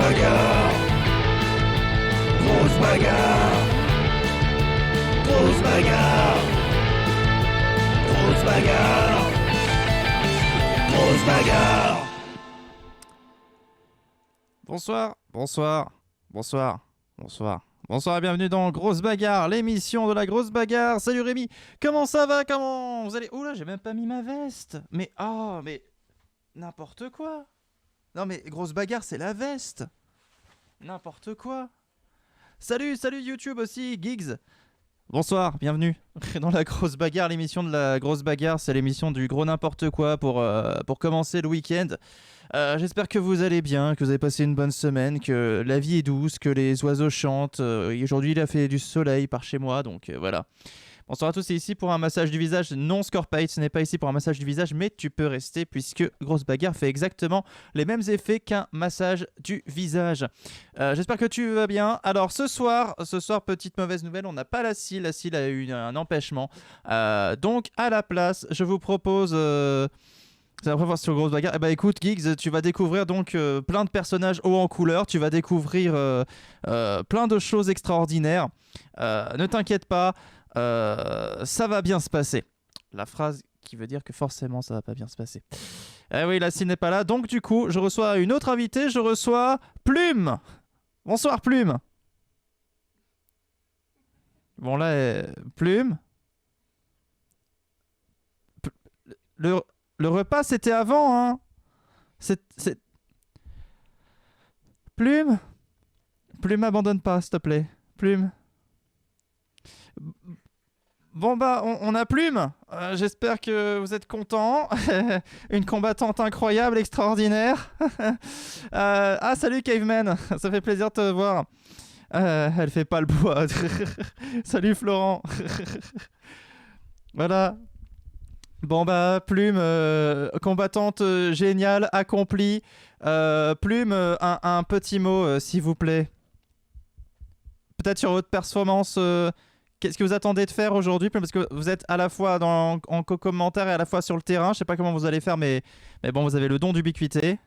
bagarre. Grosse bagarre. Grosse bagarre. Grosse bagarre. Grosse bagarre. Bonsoir, bonsoir, bonsoir, bonsoir. Bonsoir et bienvenue dans Grosse Bagarre, l'émission de la Grosse Bagarre. Salut Rémi, comment ça va? Comment vous allez? Oula, j'ai même pas mis ma veste. Mais mais n'importe quoi. Non mais Grosse Bagarre, c'est la veste. N'importe quoi. Salut YouTube aussi, Giggs. Bonsoir, bienvenue dans la Grosse Bagarre, l'émission de la Grosse Bagarre. C'est l'émission du gros n'importe quoi pour commencer le week-end. J'espère que vous allez bien, que vous avez passé une bonne semaine, que la vie est douce, que les oiseaux chantent. Aujourd'hui, il a fait du soleil par chez moi, donc voilà. Bonsoir à tous, c'est ici pour un massage du visage. Non, Scorpite, ce n'est pas ici pour un massage du visage, mais tu peux rester puisque Grosse Bagarre fait exactement les mêmes effets qu'un massage du visage. J'espère que tu vas bien. Alors ce soir, petite mauvaise nouvelle, on n'a pas la Syl. La Syl a eu un empêchement. Donc à la place, je vous propose... C'est la première fois sur Grosse Bagarre. Eh ben écoute Giggs, tu vas découvrir donc plein de personnages hauts en couleur, tu vas découvrir plein de choses extraordinaires. Ne t'inquiète pas, ça va bien se passer. La phrase qui veut dire que forcément ça va pas bien se passer. Eh oui, la Syl n'est pas là, donc du coup je reçois une autre invitée, je reçois Plume. Bonsoir Plume. Bon là, Plume. Le repas, c'était avant, hein. Plume. Plume, abandonne pas, s'il te plaît. Plume. Bon bah, on a Plume. J'espère que vous êtes contents. Une combattante incroyable, extraordinaire. Salut Caveman. Ça fait plaisir de te voir. Elle fait pas le bois. Salut Florent. Voilà. Bon bah Plume, combattante géniale, accomplie. Plume, un petit mot s'il vous plaît. Peut-être sur votre performance, qu'est-ce que vous attendez de faire aujourd'hui? Parce que vous êtes à la fois en commentaire et à la fois sur le terrain. Je sais pas comment vous allez faire, mais bon, vous avez le don d'ubiquité.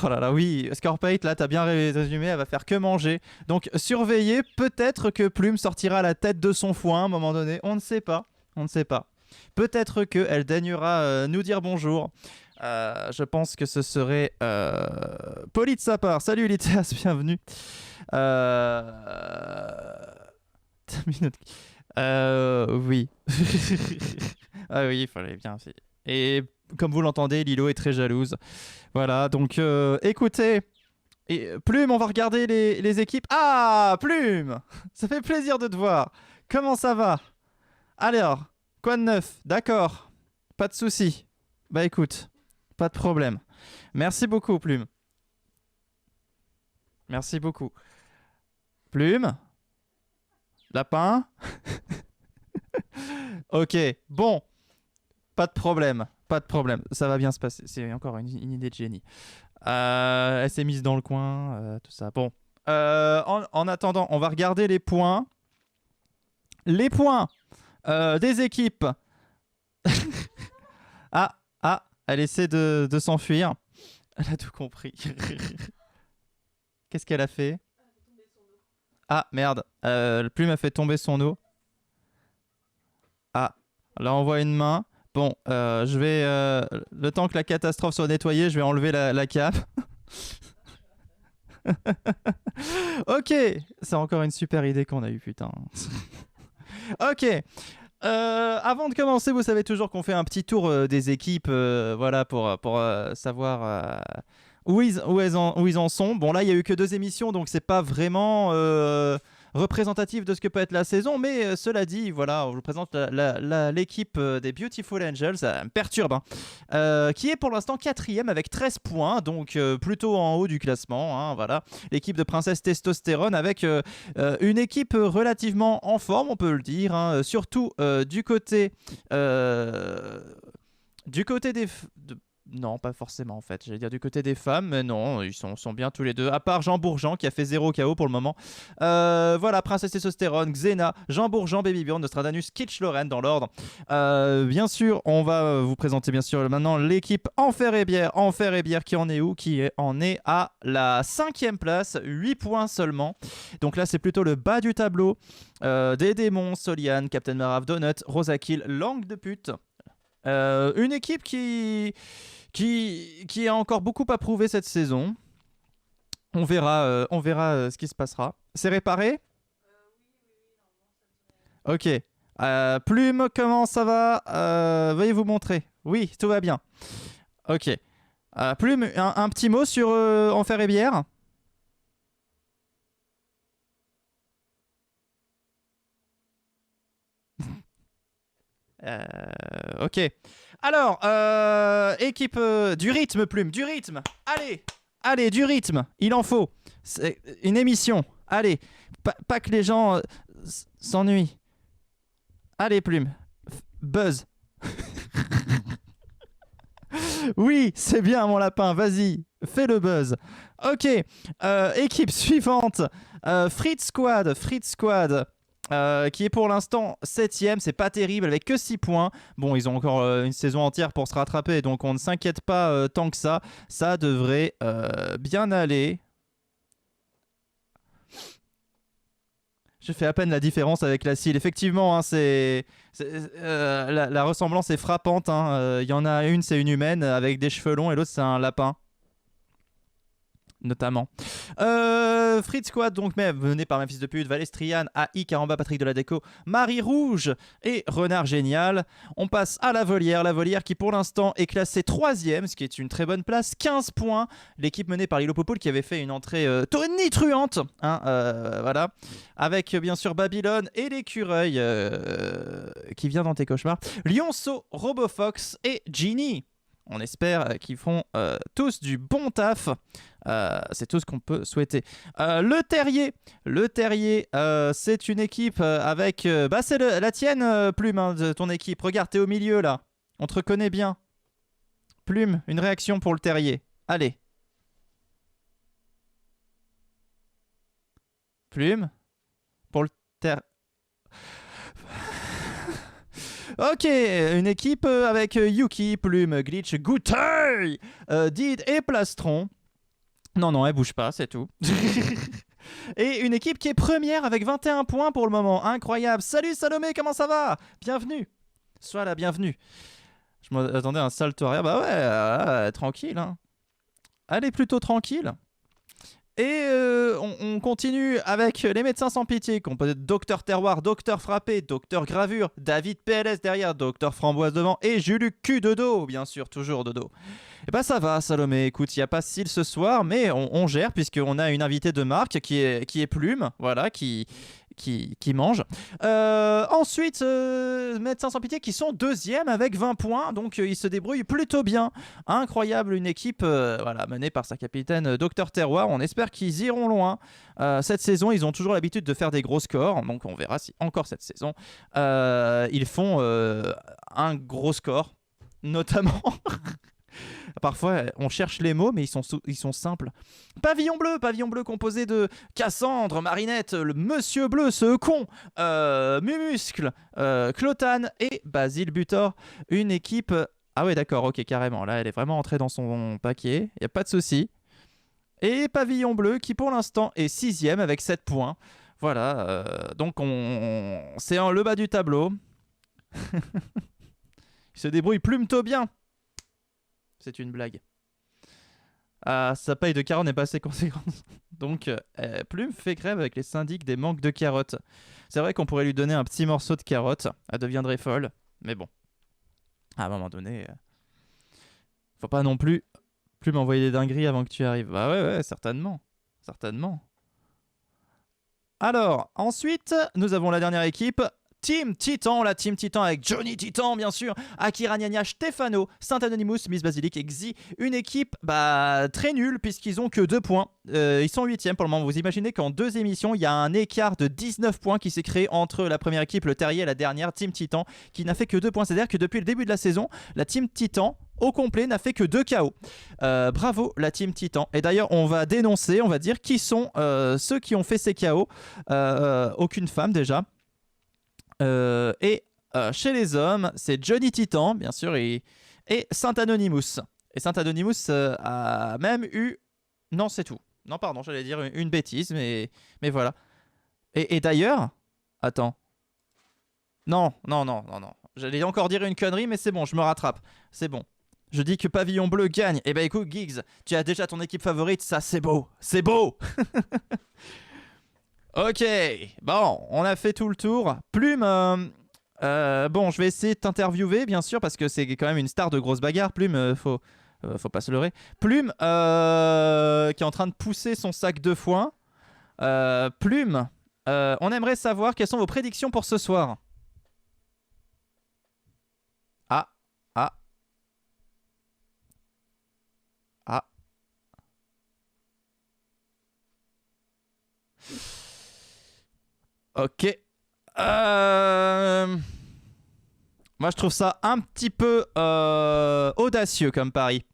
Oh là là, oui, Scorpate, là, t'as bien résumé, elle va faire que manger. Donc, surveillez, peut-être que Plume sortira la tête de son foin à un moment donné. On ne sait pas, on ne sait pas. Peut-être qu'elle daignera nous dire bonjour. Je pense que ce serait poli de sa part. Salut Litéas, bienvenue. Oui. Ah oui, il fallait bien. Et comme vous l'entendez, Lilo est très jalouse. Voilà, donc écoutez, Plume, on va regarder les équipes. Ah, Plume, ça fait plaisir de te voir. Comment ça va? Alors, quoi de neuf? D'accord, pas de souci. Bah écoute, pas de problème. Merci beaucoup, Plume. Merci beaucoup. Plume? Lapin? Ok, bon, pas de problème. Pas de problème, ça va bien se passer. C'est encore une idée de génie. Elle s'est mise dans le coin, tout ça. Bon, en attendant, on va regarder les points. Les points des équipes. Elle essaie de s'enfuir. Elle a tout compris. Qu'est-ce qu'elle a fait? Ah, merde. Plume a fait tomber son eau. Ah, là on voit une main. Bon, je vais... le temps que la catastrophe soit nettoyée, je vais enlever la cape. Ok, c'est encore une super idée qu'on a eue, putain. Ok. Avant de commencer, vous savez toujours qu'on fait un petit tour des équipes, voilà, pour savoir où ils en sont. Bon, là, il n'y a eu que 2 émissions, donc c'est pas vraiment... représentatif de ce que peut être la saison, mais cela dit, voilà, je vous présente l'équipe des Beautiful Angels, ça me perturbe, hein, qui est pour l'instant 4ème avec 13 points, donc plutôt en haut du classement, hein, voilà. L'équipe de Princesse Testostérone avec une équipe relativement en forme, on peut le dire, hein, surtout du côté des... Non, pas forcément en fait. J'allais dire du côté des femmes, mais non, ils sont bien tous les deux. À part Jean Bourgeant qui a fait 0 KO pour le moment. Voilà, Princesse Testostérone, Xena, Jean Bourgeant, Baby Bjorn, Nostradamus, Kitsch Lorraine dans l'ordre. Bien sûr, on va vous présenter bien sûr maintenant l'équipe Enfer et Bière. Enfer et Bière qui en est où? En est à la 5e place, 8 points seulement. Donc là, c'est plutôt le bas du tableau. Des démons, Soliane, Captain Marave, Donut, Rosakill, Langue de pute. Une équipe qui a encore beaucoup à prouver cette saison. On verra ce qui se passera. C'est réparé? Ok. Plume, comment ça va? Veuillez vous montrer. Oui, tout va bien. Ok. Plume, un petit mot sur Enfer et Bière? Ok. Alors, équipe du rythme, Plume, du rythme. Allez, du rythme. Il en faut. C'est une émission. Allez, pas que les gens s'ennuient. Allez, Plume. Buzz. Oui, c'est bien, mon lapin. Vas-y, fais le buzz. Ok. Équipe suivante. Fritz Squad. Qui est pour l'instant 7ème, c'est pas terrible avec que 6 points. Bon, ils ont encore une saison entière pour se rattraper, donc on ne s'inquiète pas tant que ça. Ça devrait bien aller. Je fais à peine la différence avec la Syl. Effectivement, hein, la ressemblance est frappante. Hein. Y en a une, c'est une humaine avec des cheveux longs et l'autre, c'est un lapin. Notamment. Fritz Squad, donc mené par mes fils de pute, Valestrian, AI, Caramba, Patrick de la Déco, Marie Rouge et Renard Génial. On passe à la Volière qui pour l'instant est classée 3ème, ce qui est une très bonne place, 15 points. L'équipe menée par Lilo Popoul qui avait fait une entrée tonitruante, hein, voilà, avec bien sûr Babylone et l'écureuil qui vient dans tes cauchemars, Lionceau, Robofox et Genie. On espère qu'ils font tous du bon taf. C'est tout ce qu'on peut souhaiter. Le Terrier, c'est une équipe avec... c'est la tienne, Plume, hein, de ton équipe. Regarde, t'es au milieu, là. On te reconnaît bien. Plume, une réaction pour le Terrier. Allez. Plume. Pour le Terrier. Ok, une équipe avec Yuki, Plume, Glitch, Gouteuil, Did et Plastron. Non, elle bouge pas, c'est tout. Et une équipe qui est première avec 21 points pour le moment. Incroyable. Salut Salomé, comment ça va? Bienvenue. Sois la bienvenue. Je m'attendais à un salto arrière. Bah ouais, tranquille. Hein. Elle est plutôt tranquille. Et on continue avec les médecins sans pitié, qu'on peut être Docteur Terroir, Docteur Frappé, Docteur Gravure, David PLS derrière, Docteur Framboise devant et Jules Q de dos, bien sûr, toujours de dos. Et bah ça va Salomé, écoute, il n'y a pas Syl ce soir, mais on gère puisqu'on a une invitée de marque qui est Plume, voilà, qui mange. Ensuite, Médecins sans pitié qui sont 2e avec 20 points, donc ils se débrouillent plutôt bien. Incroyable, une équipe voilà, menée par sa capitaine Docteur Terroir. On espère qu'ils iront loin. Cette saison, ils ont toujours l'habitude de faire des gros scores, donc on verra si encore cette saison, ils font un gros score, notamment... Parfois, on cherche les mots, mais ils sont simples. Pavillon bleu composé de Cassandre, Marinette, le Monsieur Bleu, ce con, Mumuscle, Clotan et Basile Butor. Une équipe... Ah ouais, d'accord, ok, carrément. Là, elle est vraiment entrée dans son paquet. Il n'y a pas de souci. Et Pavillon bleu qui, pour l'instant, est 6ème avec 7 points. Voilà, donc c'est le bas du tableau. Il se débrouille plutôt bien. C'est une blague. Sa paille de carottes n'est pas assez conséquente. Donc, Plume fait grève avec les syndics des manques de carottes. C'est vrai qu'on pourrait lui donner un petit morceau de carotte. Elle deviendrait folle. Mais bon, à un moment donné, faut pas non plus m'envoyer des dingueries avant que tu arrives. Bah ouais, certainement. Alors, ensuite, nous avons la dernière équipe. Team Titan, la Team Titan avec Johnny Titan bien sûr, Akira Gnagna, Stefano, Saint Anonymous, Miss Basilic et Xi. Une équipe très nulle puisqu'ils ont que 2 points. Ils sont 8ème pour le moment. Vous imaginez qu'en 2 émissions, il y a un écart de 19 points qui s'est créé entre la première équipe, le Terrier, et la dernière, Team Titan, qui n'a fait que 2 points. C'est-à-dire que depuis le début de la saison, la Team Titan au complet n'a fait que 2 KO. Bravo la team Titan. Et d'ailleurs, on va dénoncer, on va dire qui sont ceux qui ont fait ces KO. Aucune femme déjà. Chez les hommes, c'est Johnny Titan, bien sûr, et Saint Anonymous. Et Saint Anonymous a même eu... Non, c'est tout. Non, pardon, j'allais dire une bêtise, mais voilà. Et d'ailleurs... Attends. Non. J'allais encore dire une connerie, mais c'est bon, je me rattrape. C'est bon. Je dis que Pavillon Bleu gagne. Eh ben écoute, Giggs, tu as déjà ton équipe favorite, ça c'est beau. C'est beau. Ok, bon, on a fait tout le tour. Plume, bon, je vais essayer de t'interviewer, bien sûr, parce que c'est quand même une star de grosse bagarre. Plume, faut pas se leurrer. Plume, qui est en train de pousser son sac de foin. Plume, on aimerait savoir quelles sont vos prédictions pour ce soir. Ok. Moi, je trouve ça un petit peu audacieux comme pari.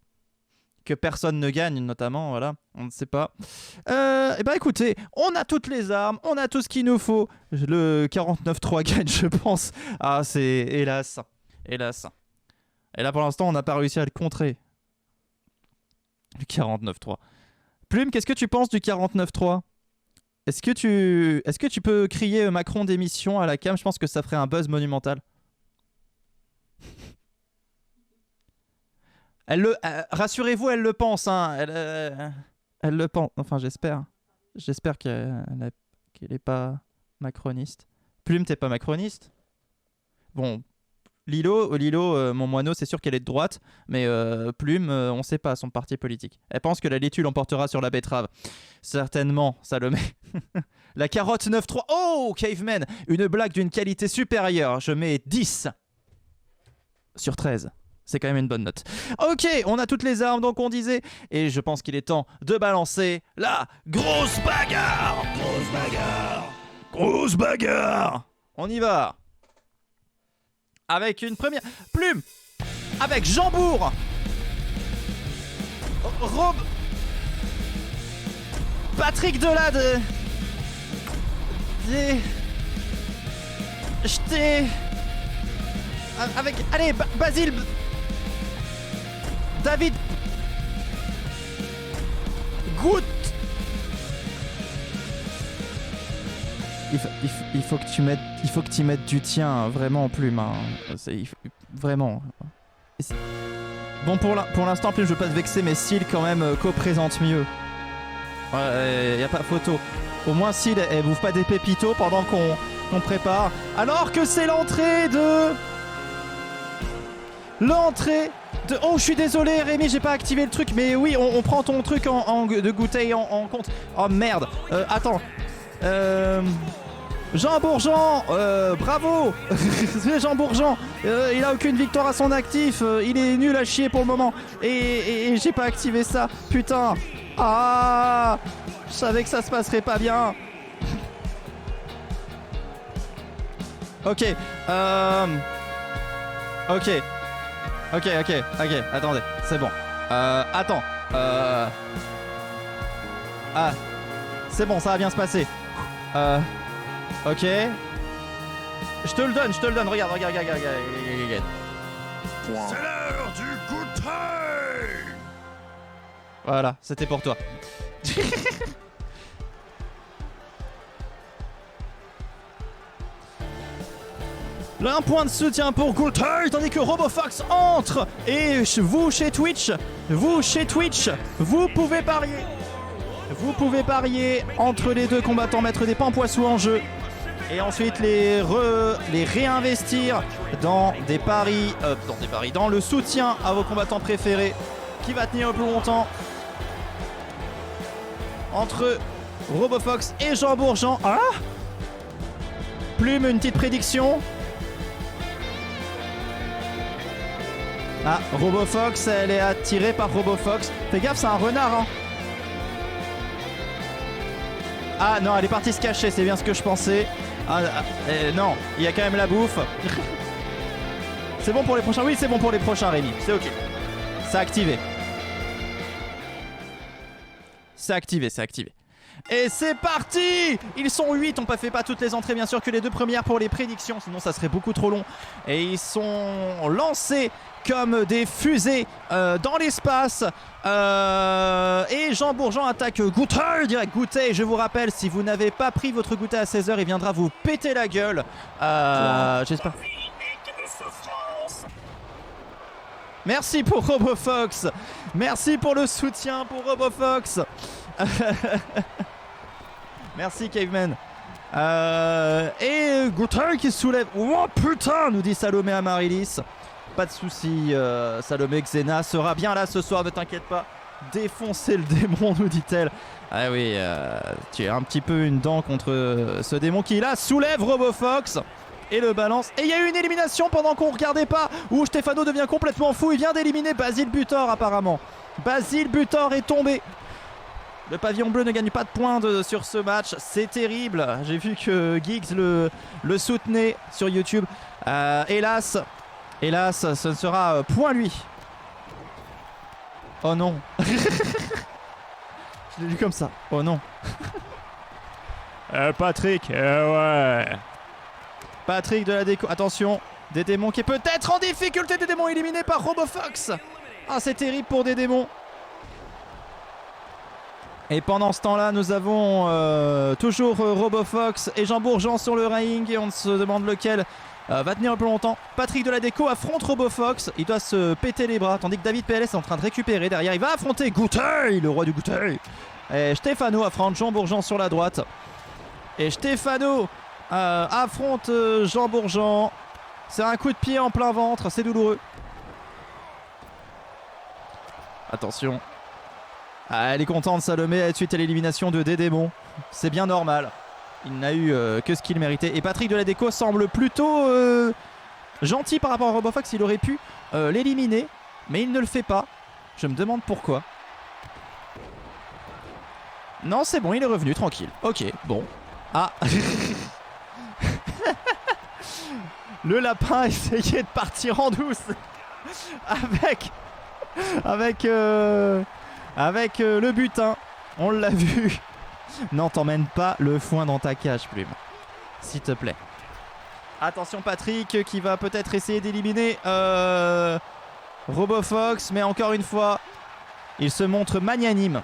Que personne ne gagne, notamment, voilà. On ne sait pas. Eh ben, écoutez, on a toutes les armes, on a tout ce qu'il nous faut. Le 49-3 gagne, je pense. Ah, c'est... Hélas. Et là, pour l'instant, on n'a pas réussi à le contrer. Le 49-3. Plume, qu'est-ce que tu penses du 49-3 ? Est-ce que tu peux crier Macron démission à la cam ? Je pense que ça ferait un buzz monumental. Rassurez-vous, elle le pense. Hein. Elle le pense. Enfin, j'espère. J'espère qu'elle n'est pas macroniste. Plume, t'es pas macroniste ? Bon, Lilo, mon moineau, c'est sûr qu'elle est de droite, mais Plume, on sait pas son parti politique. Elle pense que la laitue l'emportera sur la betterave. Certainement, ça le met. La carotte 9-3. Oh, Caveman, une blague d'une qualité supérieure. Je mets 10 sur 13. C'est quand même une bonne note. Ok, on a toutes les armes, donc on disait. Et je pense qu'il est temps de balancer la grosse bagarre. Grosse bagarre. Grosse bagarre. On y va. Avec une première... Plume. Avec Jambour. Rob... Patrick Delade. Avec... Allez, Basile. David. Goutte. Il faut que tu mettes, y mettes du tien, hein, vraiment, Plume. Hein. Vraiment. Bon, pour l'instant, Plume, je veux pas te vexer, mais Syl, quand même, co-présente mieux. Ouais, y a pas photo. Au moins, Syl, elle bouffe pas des pépitos pendant qu'on prépare. Alors que c'est l'entrée de... Oh, je suis désolé, Rémi, j'ai pas activé le truc, mais oui, on prend ton truc de goûter en compte. Oh, merde. Attends. Jean Bourgeon, bravo. Jean Bourgeon, il a aucune victoire à son actif, il est nul à chier pour le moment. Et j'ai pas activé ça, putain. Ah, je savais que ça se passerait pas bien. Ok, Ok, attendez, c'est bon. Attends. Ah, c'est bon, ça va bien se passer. Ok. Je te le donne, regarde. C'est l'heure du goûter. Voilà, c'était pour toi. Là, un point de soutien pour Goultay, tandis que RoboFox entre. Et vous chez Twitch, vous pouvez parier. Vous pouvez parier entre les deux combattants, mettre des pampoissous en jeu et ensuite les réinvestir dans des paris, dans le soutien à vos combattants préférés qui va tenir le plus longtemps. Entre RoboFox et Jean Bourgeon. Ah, Plume, une petite prédiction. Ah, RoboFox, elle est attirée par RoboFox. Fais gaffe, c'est un renard, hein. Ah non, elle est partie se cacher, c'est bien ce que je pensais. Non, il y a quand même la bouffe. C'est bon pour les prochains? Oui, c'est bon pour les prochains, Rémi. C'est ok. C'est activé. C'est activé, c'est activé. Et c'est parti! Ils sont 8, on ne fait pas toutes les entrées bien sûr que les 2 premières pour les prédictions, sinon ça serait beaucoup trop long. Et ils sont lancés comme des fusées dans l'espace. Et Jean Bourgeon attaque Goûter, direct Goûter. Je vous rappelle, si vous n'avez pas pris votre goûter à 16h, il viendra vous péter la gueule. J'espère. Merci pour RoboFox. Merci pour le soutien pour RoboFox. Merci Caveman. Et Goûter qui soulève. Oh putain, nous dit Salomé à Marilis. Pas de soucis, Salomé. Xena sera bien là ce soir, ne t'inquiète pas. Défoncer le démon, nous dit-elle. Ah oui, tu as un petit peu une dent contre ce démon qui là soulève RoboFox et le balance. Et il y a eu une élimination pendant qu'on regardait pas, où Stefano devient complètement fou. Il vient d'éliminer Basile Butor apparemment. Basile Butor est tombé. Le pavillon bleu ne gagne pas de points sur ce match. C'est terrible. J'ai vu que Giggs le soutenait sur YouTube. Hélas, ce ne sera point lui. Oh non. Je l'ai lu comme ça. Oh non. Patrick, ouais. Patrick de la déco. Attention, des démons qui est peut-être en difficulté. Des démons éliminés par RoboFox. Ah, c'est terrible pour des démons. Et pendant ce temps-là, nous avons toujours RoboFox et Jean Bourgeon sur le ring. Et on se demande lequel va tenir un peu longtemps. Patrick de la déco affronte RoboFox. Il doit se péter les bras. Tandis que David PLS est en train de récupérer. Derrière, il va affronter Goûter, le roi du Goûter. Et Stefano affronte Jean Bourgeon sur la droite. Et Stefano affronte Jean Bourgeon. C'est un coup de pied en plein ventre. C'est douloureux. Attention. Ah, elle est contente, Salomé, suite à l'élimination de des démons. C'est bien normal. Il n'a eu que ce qu'il méritait. Et Patrick de la déco semble plutôt gentil par rapport à RoboFox. Il aurait pu l'éliminer, mais il ne le fait pas. Je me demande pourquoi. Non, c'est bon, il est revenu, tranquille. Ok, bon. Ah. Le lapin essayait de partir en douce. Avec le butin, on l'a vu. Non, t'emmènes pas le foin dans ta cage, Plume. S'il te plaît. Attention Patrick qui va peut-être essayer d'éliminer RoboFox. Mais encore une fois, il se montre magnanime.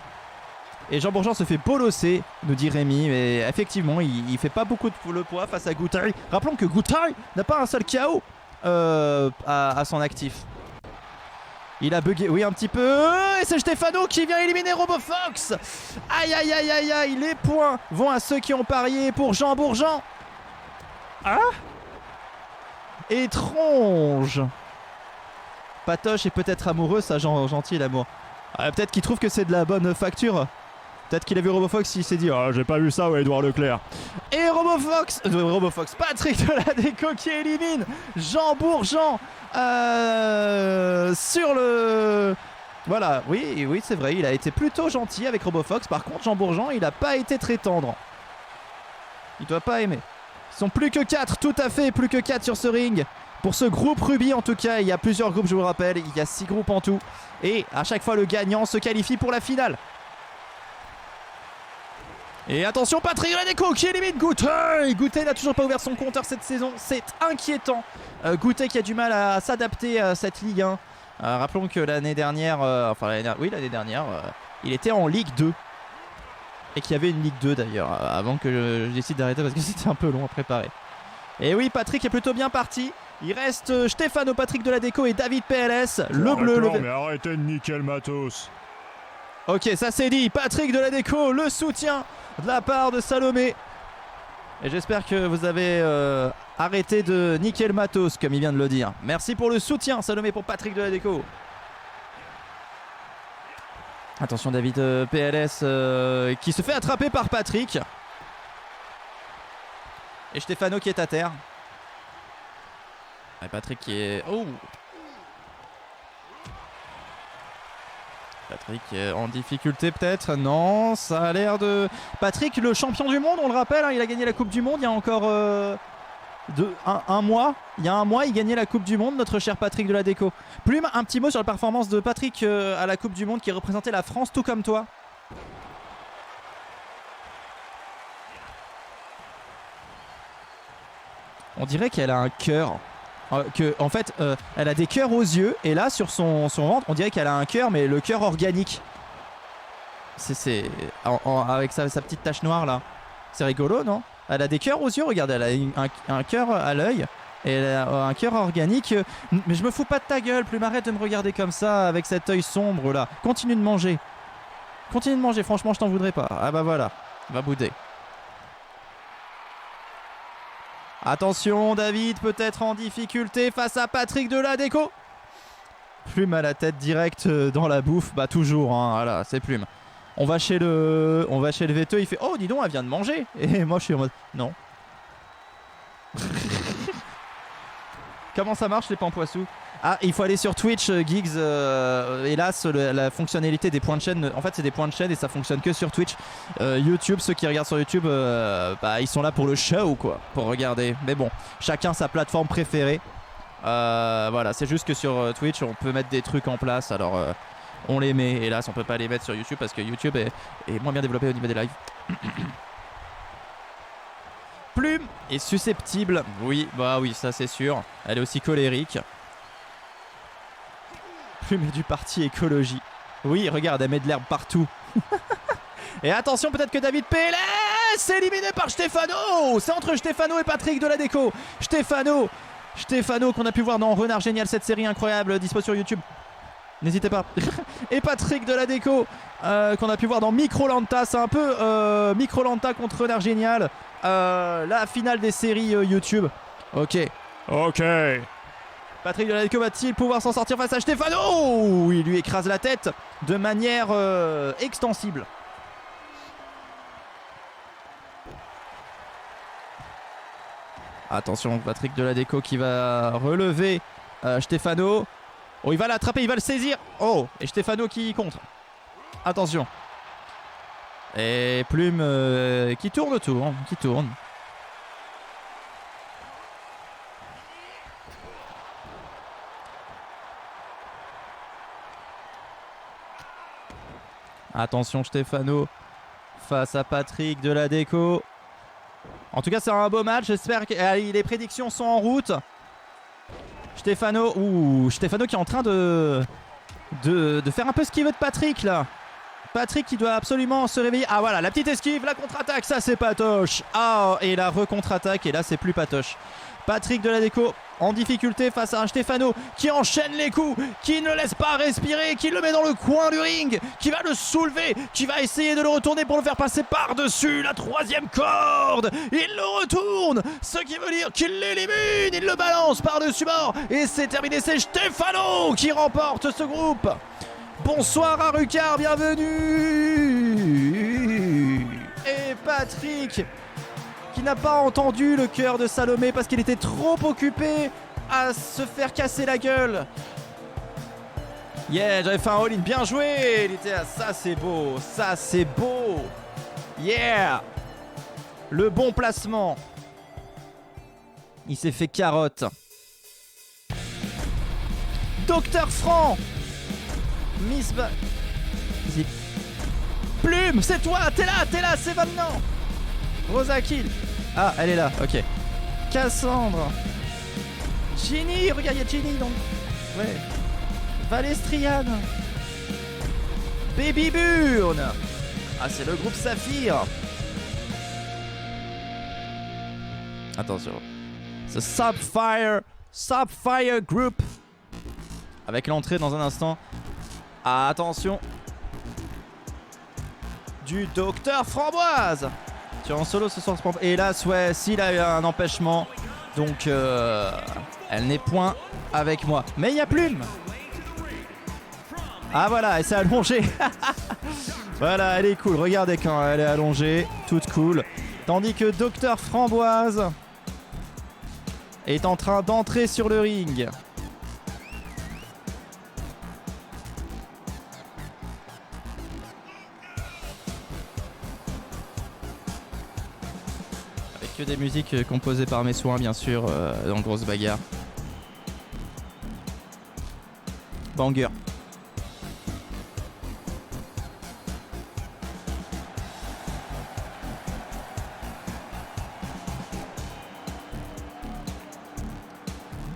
Et Jean Bourgeon se fait bolosser, nous dit Rémi. Mais effectivement, il fait pas beaucoup de le poids face à Goûter. Rappelons que Goûter n'a pas un seul KO à son actif. Il a bugué, oui, un petit peu. Et c'est Stefano qui vient éliminer RoboFox. Aïe, aïe, aïe, aïe, aïe. Les points vont à ceux qui ont parié pour Jean Bourgeon. Ah, étrange. Patoche est peut-être amoureux, ça, gentil l'amour. Peut-être qu'il trouve que c'est de la bonne facture. Peut-être qu'il a vu RoboFox, il s'est dit oh, j'ai pas vu ça, ouais, Edouard Leclerc. Et RoboFox, Patrick de la déco qui élimine Jean Bourgeon sur le... Voilà, oui, c'est vrai, il a été plutôt gentil avec RoboFox. Par contre, Jean Bourgeon, il a pas été très tendre. Il doit pas aimer. Ils sont plus que 4, tout à fait, plus que 4 sur ce ring. Pour ce groupe Ruby, en tout cas, il y a plusieurs groupes, je vous le rappelle. Il y a 6 groupes en tout. Et à chaque fois, le gagnant se qualifie pour la finale. Et attention, Patrick de la déco qui élimine Goûter. Goûter n'a toujours pas ouvert son compteur cette saison. C'est inquiétant. Goûter qui a du mal à s'adapter à cette Ligue 1. Rappelons que l'année dernière, l'année dernière, il était en Ligue 2. Et qu'il y avait une Ligue 2 d'ailleurs, avant que je décide d'arrêter parce que c'était un peu long à préparer. Et oui, Patrick est plutôt bien parti. Il reste Stefano, Patrick de la déco et David PLS. Le bleu, le vert. Mais arrêtez de niquer le matos. Ok, ça c'est dit. Patrick de la déco, le soutien de la part de Salomé. Et j'espère que vous avez arrêté de niquer le matos, comme il vient de le dire. Merci pour le soutien, Salomé, pour Patrick de la déco. Attention, David PLS qui se fait attraper par Patrick. Et Stefano qui est à terre. Et Patrick qui est... Oh! Patrick en difficulté peut-être. Non, ça a l'air de... Patrick, le champion du monde, on le rappelle, hein, il a gagné la Coupe du Monde il y a encore un mois. Il y a un mois, il gagnait la Coupe du Monde, notre cher Patrick de la Déco. Plume, un petit mot sur la performance de Patrick à la Coupe du Monde qui représentait la France tout comme toi. On dirait qu'elle a un cœur. En fait, elle a des cœurs aux yeux. Et là, sur son ventre, on dirait qu'elle a un cœur, mais le cœur organique. Avec sa petite tache noire là. C'est rigolo, non? Elle a des cœurs aux yeux, regardez, elle a un cœur à l'œil. Et elle a un cœur organique. Mais je me fous pas de ta gueule, Plume, arrête de me regarder comme ça, avec cet œil sombre là. Continue de manger. Continue de manger, franchement, je t'en voudrais pas. Ah bah voilà, va bouder. Attention, David peut être en difficulté face à Patrick de la Déco. Plume à la tête directe dans la bouffe. Bah toujours, hein, voilà, c'est Plume. On va chez le vêteux, il fait oh dis donc, elle vient de manger. Et moi je suis en mode non. Comment ça marche les pampoissous? Ah, il faut aller sur Twitch, Giggs. Hélas, la fonctionnalité des points de chaîne, en fait c'est des points de chaîne et ça fonctionne que sur Twitch. YouTube, ceux qui regardent sur YouTube, bah, ils sont là pour le show quoi, pour regarder. Mais bon, chacun sa plateforme préférée. Voilà, c'est juste que sur Twitch on peut mettre des trucs en place, alors on les met. Hélas, on peut pas les mettre sur YouTube parce que YouTube est moins bien développé au niveau des lives. Plume est susceptible, oui, bah oui, ça c'est sûr. Elle est aussi colérique. Plume est du parti écologie. Oui, regarde, elle met de l'herbe partout. Et attention, peut-être que David Pélez est éliminé par Stéphano. C'est entre Stéphano et Patrick de la Déco. Stéphano qu'on a pu voir dans Renard Génial, cette série incroyable dispo sur YouTube. N'hésitez pas. Et Patrick de la Déco qu'on a pu voir dans Microlanta. C'est un peu Microlanta contre Renard Génial. La finale des séries YouTube. Ok. Patrick de la Déco va-t-il pouvoir s'en sortir face à Stéphano? Il lui écrase la tête de manière extensible. Attention, Patrick de la Déco qui va relever Stéphano. Oh, il va l'attraper, il va le saisir. Oh, et Stéphano qui contre. Attention. Et Plume qui tourne autour, hein, qui tourne. Attention, Stéphano face à Patrick de la Déco. En tout cas, c'est un beau match. J'espère que les prédictions sont en route. Stéphano qui est en train de faire un peu ce qu'il veut de Patrick là. Patrick qui doit absolument se réveiller. Ah voilà, la petite esquive, la contre-attaque, ça c'est patoche. Ah, et la re-contre-attaque, et là c'est plus patoche. Patrick de la Déco en difficulté face à un Stéphano qui enchaîne les coups, qui ne laisse pas respirer, qui le met dans le coin du ring, qui va le soulever, qui va essayer de le retourner pour le faire passer par-dessus la troisième corde. Il le retourne, ce qui veut dire qu'il l'élimine, il le balance par-dessus bord et c'est terminé. C'est Stéphano qui remporte ce groupe. Bonsoir Harucar, bienvenue. Et Patrick qui n'a pas entendu le cœur de Salomé parce qu'il était trop occupé à se faire casser la gueule. Yeah, j'avais fait un all-in, bien joué. Il était à ça, c'est beau, ça c'est beau. Yeah, le bon placement. Il s'est fait carotte. Docteur Franc. Miss Ba... Plume, c'est toi, t'es là, c'est maintenant. Rosa Kill. Ah, elle est là, ok. Cassandre. Ginny, regarde, il y a Ginny donc. Ouais. Valestrian. Baby Burn. Ah, c'est le groupe Saphir. Attention. C'est Sapphire Group. Avec l'entrée dans un instant. Ah, attention. Du Docteur Framboise. Tu es en solo ce soir. Hélas, ouais, s'il a eu un empêchement. Donc, elle n'est point avec moi. Mais il y a Plume. Ah, voilà, elle s'est allongée. Voilà, elle est cool. Regardez quand elle est allongée. Toute cool. Tandis que Docteur Framboise est en train d'entrer sur le ring. Avec que des musiques composées par mes soins, bien sûr, dans Grosse Bagarre. Banger.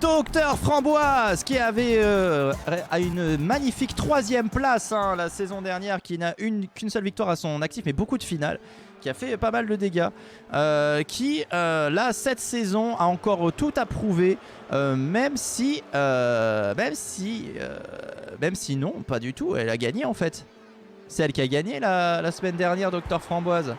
Docteur Framboise qui avait a une magnifique 3e place la saison dernière, qui n'a qu'une seule victoire à son actif mais beaucoup de finales, qui a fait pas mal de dégâts, qui là cette saison a encore tout à prouver, même si non, pas du tout, elle a gagné en fait. C'est elle qui a gagné la semaine dernière, Docteur Framboise.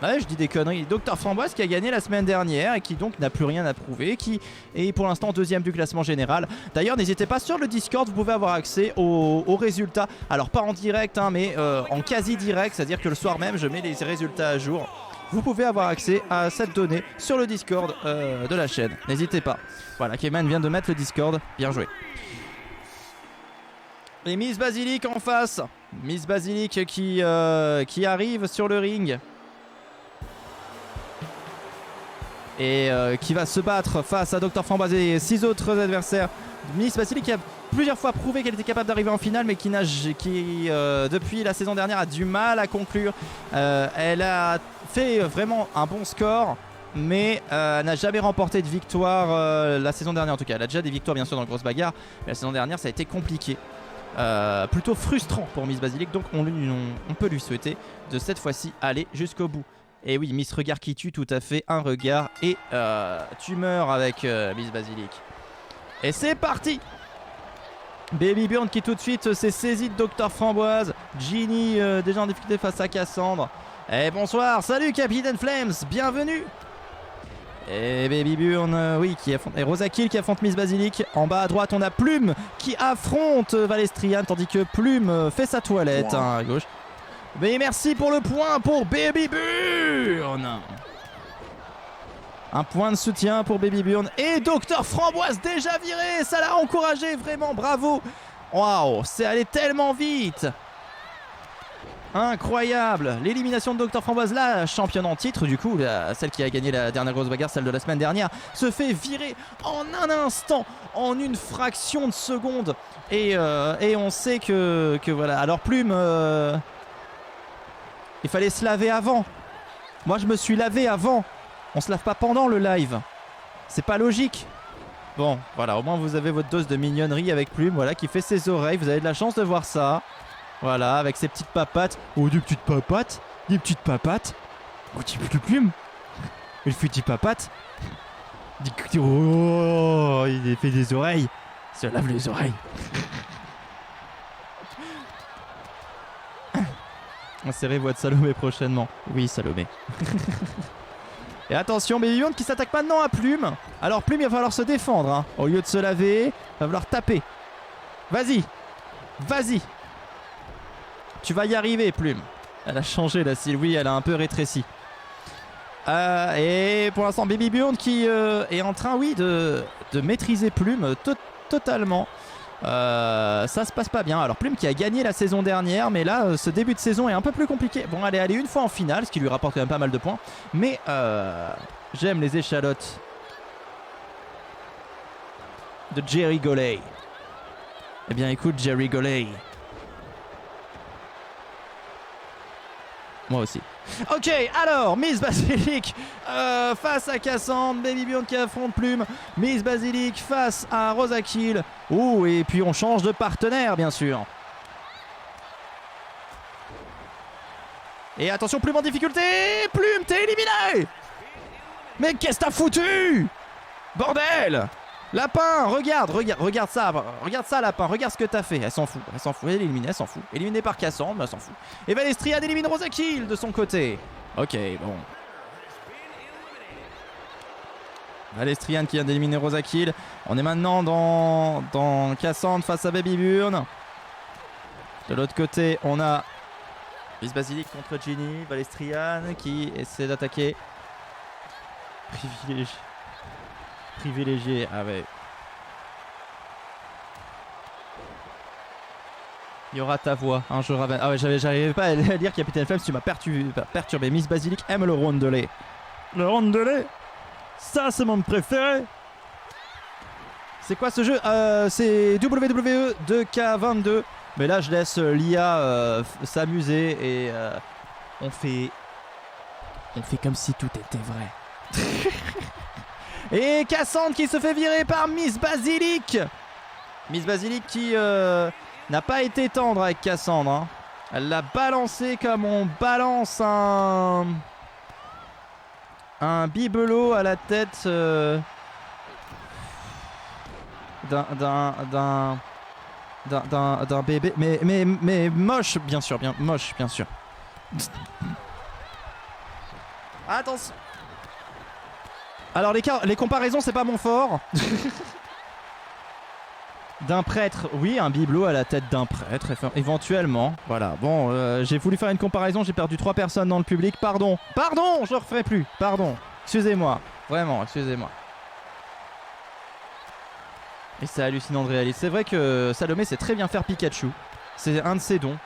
Ouais, je dis des conneries. Docteur Framboise qui a gagné la semaine dernière et qui donc n'a plus rien à prouver, qui est pour l'instant 2e du classement général. D'ailleurs, n'hésitez pas, sur le Discord, vous pouvez avoir accès aux résultats. Alors pas en direct, mais en quasi direct, c'est-à-dire que le soir même, je mets les résultats à jour. Vous pouvez avoir accès à cette donnée sur le Discord de la chaîne. N'hésitez pas. Voilà, Cayman vient de mettre le Discord. Bien joué. Et Miss Basilic en face. Miss Basilic qui arrive sur le ring. Et qui va se battre face à Docteur Framboise et 6 autres adversaires. Miss Basilic qui a plusieurs fois prouvé qu'elle était capable d'arriver en finale, mais qui depuis la saison dernière a du mal à conclure. Elle a fait vraiment un bon score, mais n'a jamais remporté de victoire la saison dernière en tout cas. Elle a déjà des victoires bien sûr dans le Grosse Bagarre, mais la saison dernière ça a été compliqué. Plutôt frustrant pour Miss Basilic, donc on peut lui souhaiter de cette fois-ci aller jusqu'au bout. Et oui, Miss Regard qui tue, tout à fait, un regard et tu meurs avec Miss Basilic. Et c'est parti. Baby Burn qui tout de suite s'est saisi de Docteur Framboise. Ginny déjà en difficulté face à Cassandre. Et bonsoir, salut Capitaine Flames, bienvenue. Et Baby Burn, oui, qui affronte, et Rosa Kill qui affronte Miss Basilic. En bas à droite, on a Plume qui affronte Valestrian, tandis que Plume fait sa toilette à gauche. Mais merci pour le point pour Baby Burn. Un point de soutien pour Baby Burn. Et Docteur Framboise déjà viré. Ça l'a encouragé vraiment, bravo. Waouh, c'est allé tellement vite. Incroyable. L'élimination de Docteur Framboise, la championne en titre, du coup, celle qui a gagné la dernière Grosse Bagarre, celle de la semaine dernière, se fait virer en un instant, en une fraction de seconde. Et on sait que voilà. Alors Plume... il fallait se laver avant. Moi je me suis lavé avant. On se lave pas pendant le live. C'est pas logique. Bon, voilà, au moins vous avez votre dose de mignonnerie avec Plume, voilà, qui fait ses oreilles. Vous avez de la chance de voir ça. Voilà, avec ses petites papates. Oh, des petites papates. Des petites papates. Oh, petit Plume. Il fait des papates. Oh, il fait des oreilles. Il se lave les oreilles. Insérez votre Salomé prochainement. Oui, Salomé. Et attention, Baby Burn qui s'attaque maintenant à Plume. Alors Plume, il va falloir se défendre. Au lieu de se laver, il va falloir taper. Vas-y. Vas-y. Tu vas y arriver, Plume. Elle a changé la style. Oui, elle a un peu rétréci. Et pour l'instant, Baby Burn qui est en train, oui, de maîtriser Plume totalement. Ça se passe pas bien. Alors Plume qui a gagné la saison dernière, mais là ce début de saison est un peu plus compliqué. Bon, elle est allée une fois en finale, ce qui lui rapporte quand même pas mal de points. Mais j'aime les échalotes de Jerry Golay. Eh bien écoute Jerry Golay, moi aussi. Ok, alors Miss Basilic face à Cassandre, Baby Burn qui affronte Plume, Miss Basilic face à Rosa Kill. Ouh, et puis on change de partenaire bien sûr. Et attention, Plume en difficulté. Plume, t'es éliminé. Mais qu'est-ce que t'as foutu? Bordel. Lapin, regarde ça Lapin, regarde ce que t'as fait. Elle s'en fout, elle est éliminée, elle s'en fout. Éliminée par Cassandre, mais elle s'en fout. Et Valestrian élimine Rosa Kill de son côté. Ok, bon. Valestrian qui vient d'éliminer Rosa Kill. On est maintenant dans Cassandre face à Baby Burn. De l'autre côté, on a Miss Basilic contre Ginny. Valestrian qui essaie d'attaquer. Privilégié, ah ouais. Il y aura ta voix un jour à... Ah ouais, j'arrivais pas à lire Capitaine Flames, tu m'as perturbé. Miss Basilic aime le rondelet. Le rondelet. Ça, c'est mon préféré. C'est quoi ce jeu? C'est WWE 2K22. Mais là, je laisse l'IA s'amuser et on fait comme si tout était vrai. Et Cassandre qui se fait virer par Miss Basilic. Miss Basilic qui n'a pas été tendre avec Cassandre. Hein. Elle l'a balancé comme on balance un bibelot à la tête d'un bébé. Mais moche, bien sûr. Moche, bien sûr. Attention. Alors les comparaisons, c'est pas mon fort. D'un prêtre, oui, un bibelot à la tête d'un prêtre, éventuellement. Voilà, bon, j'ai voulu faire une comparaison, j'ai perdu 3 personnes dans le public. Pardon, je le referai plus. Pardon, excusez-moi, vraiment, excusez-moi. Et c'est hallucinant de réaliser. C'est vrai que Salomé sait très bien faire Pikachu. C'est un de ses dons.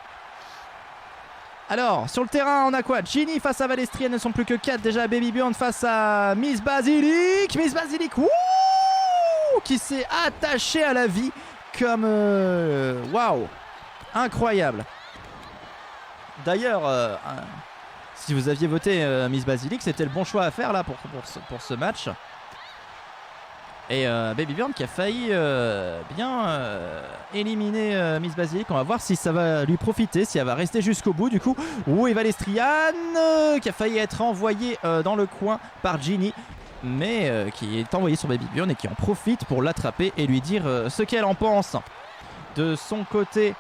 Alors, sur le terrain, on a quoi? Ginny face à Valestria, ne sont plus que 4. Déjà, Baby Bjorn face à Miss Basilic. Miss Basilic, wouh, qui s'est attachée à la vie comme... Waouh, incroyable. D'ailleurs, si vous aviez voté Miss Basilic, c'était le bon choix à faire là pour ce match. Et Baby Bjorn qui a failli bien éliminer Miss Basilic. On va voir si ça va lui profiter, si elle va rester jusqu'au bout du coup. Ouh, et Valestrian qui a failli être envoyé dans le coin par Ginny, mais qui est envoyé sur Baby Bjorn et qui en profite pour l'attraper et lui dire ce qu'elle en pense. De son côté,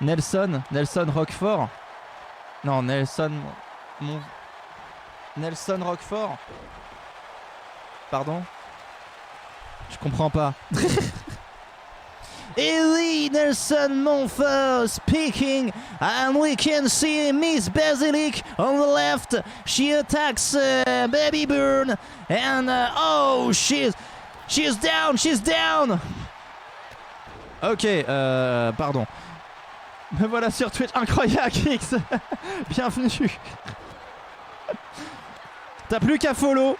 Nelson Roquefort. Non, Nelson Roquefort. Pardon? Je comprends pas. Et oui, Nelson Montfort speaking, and we can see Miss Basilic on the left. She attacks Baby Bjorn, and oh, she's down. Ok, pardon. Me voilà sur Twitch, incroyable X. Bienvenue. T'as plus qu'à follow.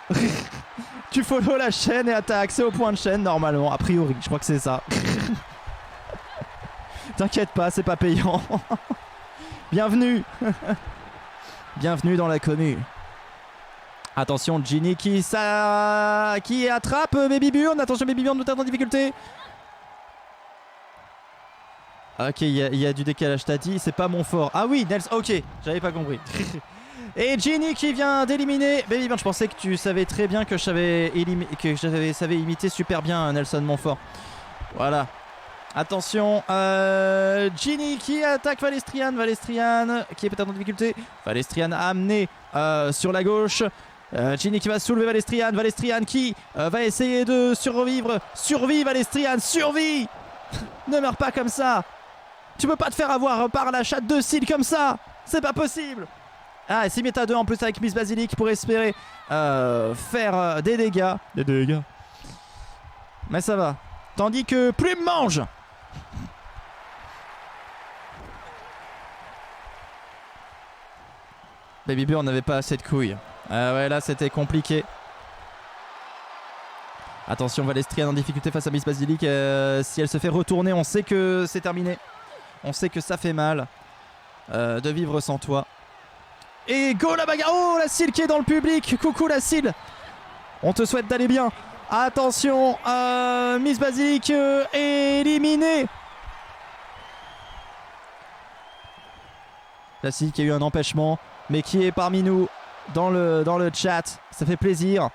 Tu follow la chaîne et t'as accès au point de chaîne normalement, a priori, je crois que c'est ça. T'inquiète pas, c'est pas payant. Bienvenue. Bienvenue dans la commune. Attention, Ginny qui attrape Baby Bjorn. Attention, Baby Bjorn doit être en difficulté. Ok, il y a du décalage, t'as dit, c'est pas mon fort. Ah oui, Nels, ok, j'avais pas compris. Et Ginny qui vient d'éliminer Baby Bjorn. Je pensais que tu savais très bien que savais imiter super bien Nelson Montfort. Voilà. Attention, Ginny qui attaque Valestrian qui est peut-être en difficulté. Valestrian amené sur la gauche. Ginny qui va soulever Valestrian qui va essayer de survivre. Survie Valestrian, survie. Ne meurs pas comme ça. Tu peux pas te faire avoir par la chatte de Syl comme ça. C'est pas possible. Ah, et 6 mètres à 2 en plus avec Miss Basilic pour espérer faire des dégâts. Mais ça va. Tandis que Plume mange. Baby Bjorn n'avait pas assez de couilles. Ah ouais, là c'était compliqué. Attention, Valestrian en difficulté face à Miss Basilic. Si elle se fait retourner, on sait que c'est terminé. On sait que ça fait mal de vivre sans toi. Et go la bagarre. Oh, la Syl qui est dans le public. Coucou la Syl. On te souhaite d'aller bien. Attention, Miss Basilic éliminée. La Syl qui a eu un empêchement, mais qui est parmi nous dans le chat. Ça fait plaisir.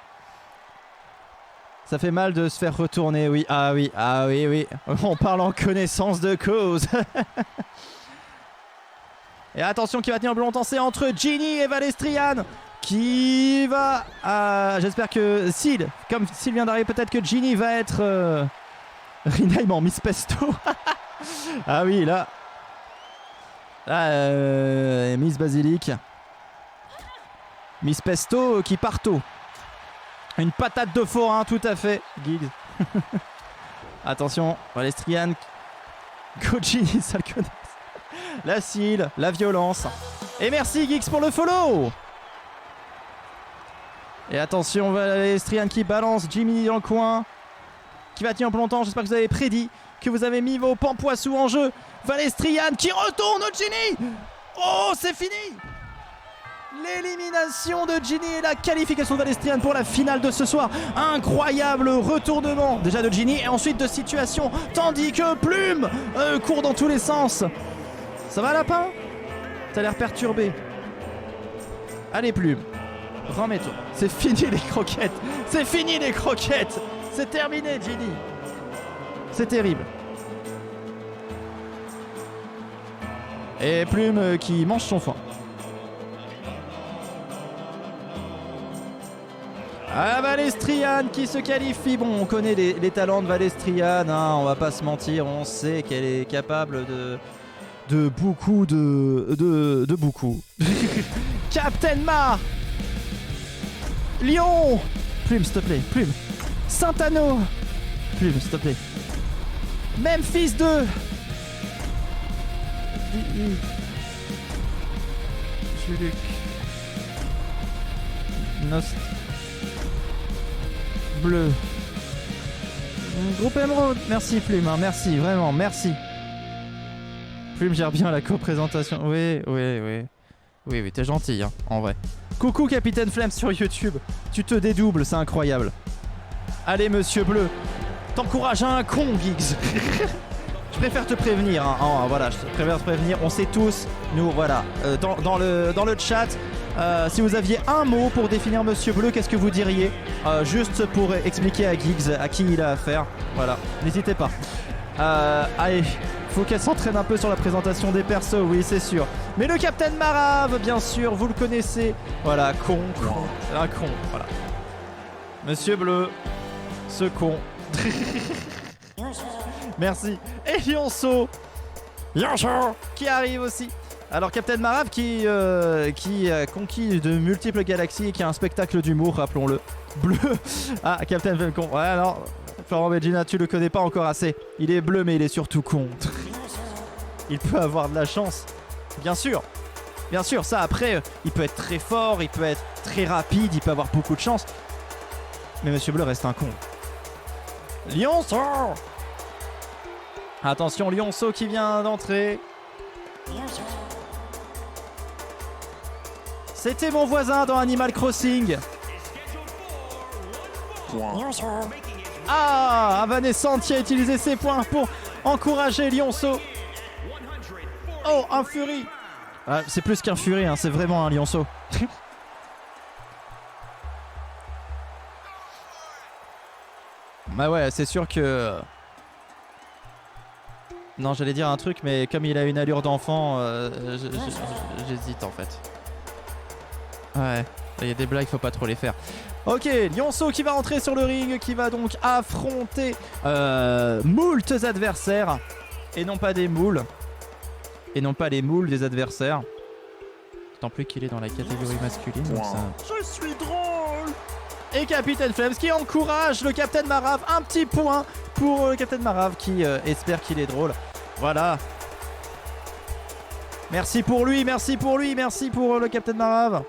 Ça fait mal de se faire retourner, oui. Ah oui. On parle en connaissance de cause. Et attention, qui va tenir plus longtemps, c'est entre Ginny et Valestrian. Qui va... j'espère que Syl, comme Syl vient d'arriver, peut-être que Ginny va être... Rename Miss Pesto. Ah oui, là... Miss Basilic. Miss Pesto qui partout. Une patate de forain, tout à fait. Giggs. Attention, Valestrian. Go Ginny, ça le connaît. La cile, la violence. Et merci Geeks pour le follow. Et attention, Valestrian qui balance Jimmy dans le coin. Qui va tenir pour longtemps, j'espère que vous avez prédit, que vous avez mis vos pampoissous en jeu. Valestrian qui retourne au Ginny. Oh, c'est fini. L'élimination de Ginny et la qualification de Valestrian pour la finale de ce soir. Incroyable retournement déjà de Ginny et ensuite de situation, tandis que Plume court dans tous les sens. Ça va Lapin? T'as l'air perturbé. Allez Plume, remets-toi. C'est fini les croquettes. C'est fini les croquettes. C'est terminé Ginny. C'est terrible. Et Plume qui mange son foin. Ah, Valestrian qui se qualifie. Bon, on connaît les talents de Valestrian, hein, on va pas se mentir, on sait qu'elle est capable de beaucoup de beaucoup. Captain Mar, Lyon, Plume s'il te plaît, Plume. Saint-Ano, Plume s'il te plaît. Memphis 2. Juluc. Nost. Bleu. Groupe Emerald. Merci Plume, hein, merci, vraiment, merci. Plume gère bien la co-présentation. Oui, t'es gentil, hein, en vrai. Coucou Capitaine Flemme sur YouTube. Tu te dédoubles, c'est incroyable. Allez, Monsieur Bleu. T'encourages un con, Giggs. Je préfère te prévenir, hein. Oh, voilà, je préfère te prévenir. On sait tous, nous, voilà, dans le chat, si vous aviez un mot pour définir Monsieur Bleu, qu'est-ce que vous diriez? Juste pour expliquer à Giggs à qui il a affaire. Voilà, n'hésitez pas. Allez, faut qu'elle s'entraîne un peu sur la présentation des persos, oui, c'est sûr. Mais le Captain Marave, bien sûr, vous le connaissez. Voilà, con, c'est un con, voilà. Monsieur Bleu, ce con. Merci. Et Lionceau qui arrive aussi. Alors Captain Marave qui a conquis de multiples galaxies et qui a un spectacle d'humour, rappelons-le. Bleu. Ah, Captain Falcon. Ouais, alors, Florent Begina, tu le connais pas encore assez. Il est bleu, mais il est surtout con. Il peut avoir de la chance. Bien sûr. Bien sûr, ça après, il peut être très fort, il peut être très rapide, il peut avoir beaucoup de chance. Mais Monsieur Bleu reste un con. Lionceau. Attention, Lionceau qui vient d'entrer. C'était mon voisin dans Animal Crossing. Ah, Avanescent qui a utilisé ses points pour encourager Lionceau. Oh, un Fury. Ah, c'est plus qu'un Fury, hein, c'est vraiment un Lionceau. Bah ouais, c'est sûr que... Non, j'allais dire un truc, mais comme il a une allure d'enfant, j'hésite en fait. Ouais, il y a des blagues, faut pas trop les faire. Ok, Lionceau qui va rentrer sur le ring, qui va donc affronter moultes adversaires. Et non pas des moules. Et non pas les moules des adversaires. Tant plus qu'il est dans la catégorie masculine. Donc ça... Je suis drôle. Et Capitaine Flames qui encourage le Captain Marave. Un petit point pour le Captain Marave qui espère qu'il est drôle. Voilà. Merci pour lui, merci pour lui, merci pour le Captain Marave.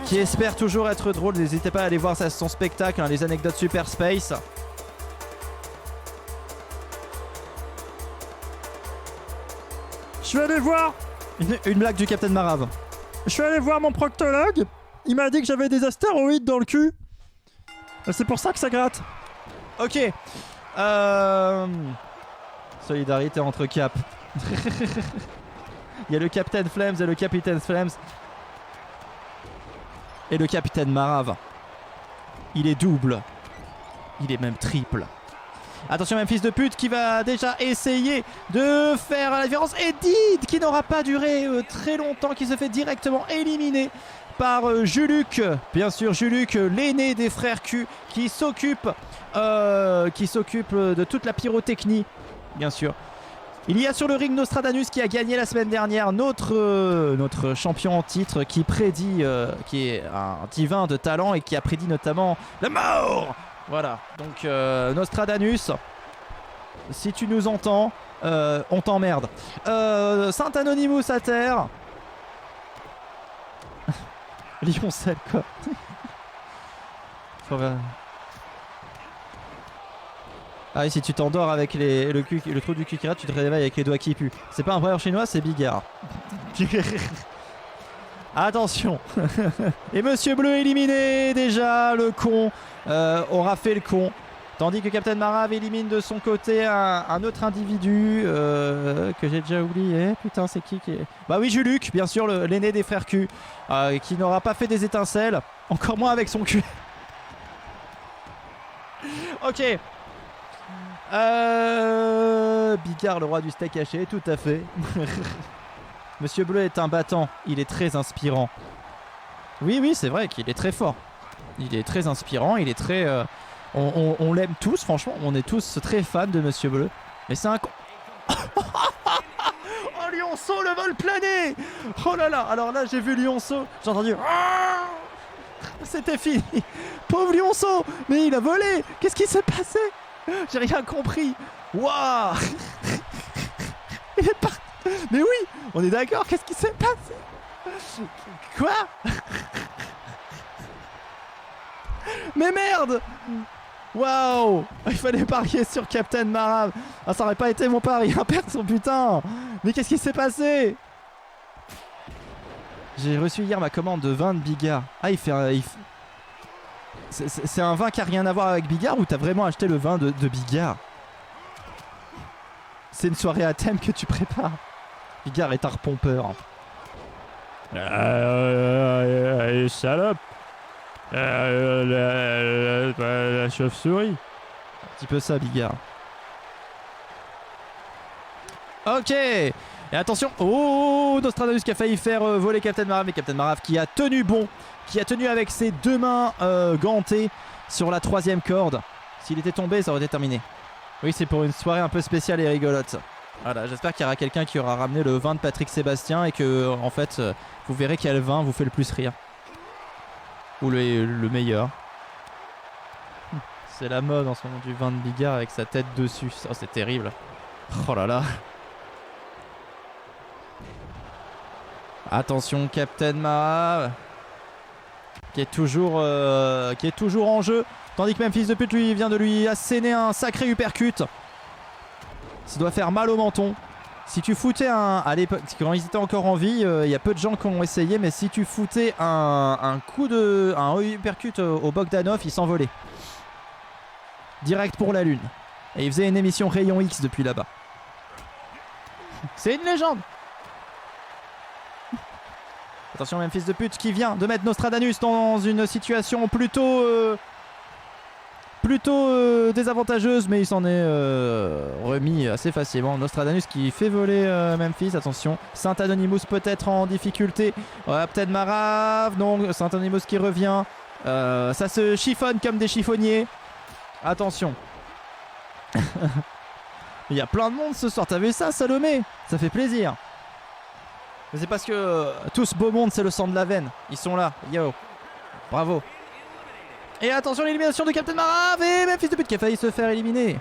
Qui espère toujours être drôle. N'hésitez pas à aller voir son spectacle, hein, les anecdotes Super Space. Je vais aller voir Une blague du Captain Marave. Je suis allé voir mon proctologue. Il m'a dit que j'avais des astéroïdes dans le cul. C'est pour ça que ça gratte. Ok. Solidarité entre Cap. Il y a le Captain Flames et le Capitaine Flames. Et le Capitaine Marave. Il est double. Il est même triple. Attention, même fils de pute qui va déjà essayer de faire la différence. Et Did qui n'aura pas duré très longtemps, qui se fait directement éliminer par Juluc. Bien sûr, Juluc, l'aîné des frères Q, qui s'occupe de toute la pyrotechnie. Bien sûr. Il y a sur le ring Nostradamus qui a gagné la semaine dernière, notre champion en titre qui prédit, qui est un divin de talent et qui a prédit notamment la mort. Voilà, donc Nostradamus, si tu nous entends, On t'emmerde. Saint Anonymous à terre. Lioncel quoi. Ah oui, si tu t'endors avec le trou du cucurate, tu te réveilles avec les doigts qui puent. C'est pas un brailleur chinois, c'est Bigard. Attention. Et Monsieur Bleu éliminé déjà, le con aura fait le con. Tandis que Captain Marave élimine de son côté un autre individu que j'ai déjà oublié. Putain, c'est qui est... Bah oui, Juluc, bien sûr, l'aîné des frères Q, qui n'aura pas fait des étincelles, encore moins avec son cul. Ok. Bigard, le roi du steak haché, tout à fait. Monsieur Bleu est un battant, il est très inspirant. Oui, c'est vrai qu'il est très fort. Il est très inspirant, il est très... On l'aime tous, franchement, on est tous très fans de Monsieur Bleu. Mais c'est un con... Oh, Lionceau, le vol plané. Oh là là, alors là, j'ai vu Lionceau, j'ai entendu... C'était fini. Pauvre Lionceau, mais il a volé. Qu'est-ce qui s'est passé? J'ai rien compris. Waouh. Il est parti. Mais oui, on est d'accord, qu'est-ce qui s'est passé? Quoi? Mais merde. Waouh. Il fallait parier sur Captain Marave. Ah, ça aurait pas été mon pari, à perdre son putain. Mais qu'est-ce qui s'est passé? J'ai reçu hier ma commande de vin de Bigard. Ah, il fait un... C'est un vin qui a rien à voir avec Bigard ou t'as vraiment acheté le vin de Bigard? C'est une soirée à thème que tu prépares. Bigard est un repompeur. Salope. La chauve-souris. Un petit peu ça, Bigard. Ok. Et attention. Oh, Nostradamus qui a failli faire voler Captain Marave. Mais Captain Marave qui a tenu bon. Qui a tenu avec ses deux mains gantées sur la troisième corde. S'il était tombé, ça aurait été terminé. Oui, c'est pour une soirée un peu spéciale et rigolote. Voilà, j'espère qu'il y aura quelqu'un qui aura ramené le vin de Patrick Sébastien et que, en fait, vous verrez quel vin vous fait le plus rire. Ou le meilleur. C'est la mode en ce moment du vin de Bigard avec sa tête dessus. Oh, c'est terrible. Oh là là. Attention, Captain Marave. Qui est toujours en jeu. Tandis que même fils de pute, lui, vient de lui asséner un sacré uppercut. Ça doit faire mal au menton. Si tu foutais à l'époque, quand ils étaient encore en vie, il y a peu de gens qui ont essayé, mais si tu foutais un uppercut au Bogdanov, il s'envolait. Direct pour la lune. Et il faisait une émission Rayon X depuis là-bas. C'est une légende. Attention, même fils de pute qui vient de mettre Nostradamus dans une situation plutôt désavantageuse, mais il s'en est remis assez facilement. Nostradamus qui fait voler Memphis. Attention, Saint Anonymous peut-être en difficulté. Peut-être Marave. Non, Saint Anonymous qui revient. Ça se chiffonne comme des chiffonniers. Attention. Il y a plein de monde ce soir. T'as vu ça, Salomé? Ça fait plaisir. Mais c'est parce que tout ce beau monde, c'est le sang de la veine. Ils sont là. Yo. Bravo. Et attention, l'élimination de Captain Marave et même fils de pute qui a failli se faire éliminer.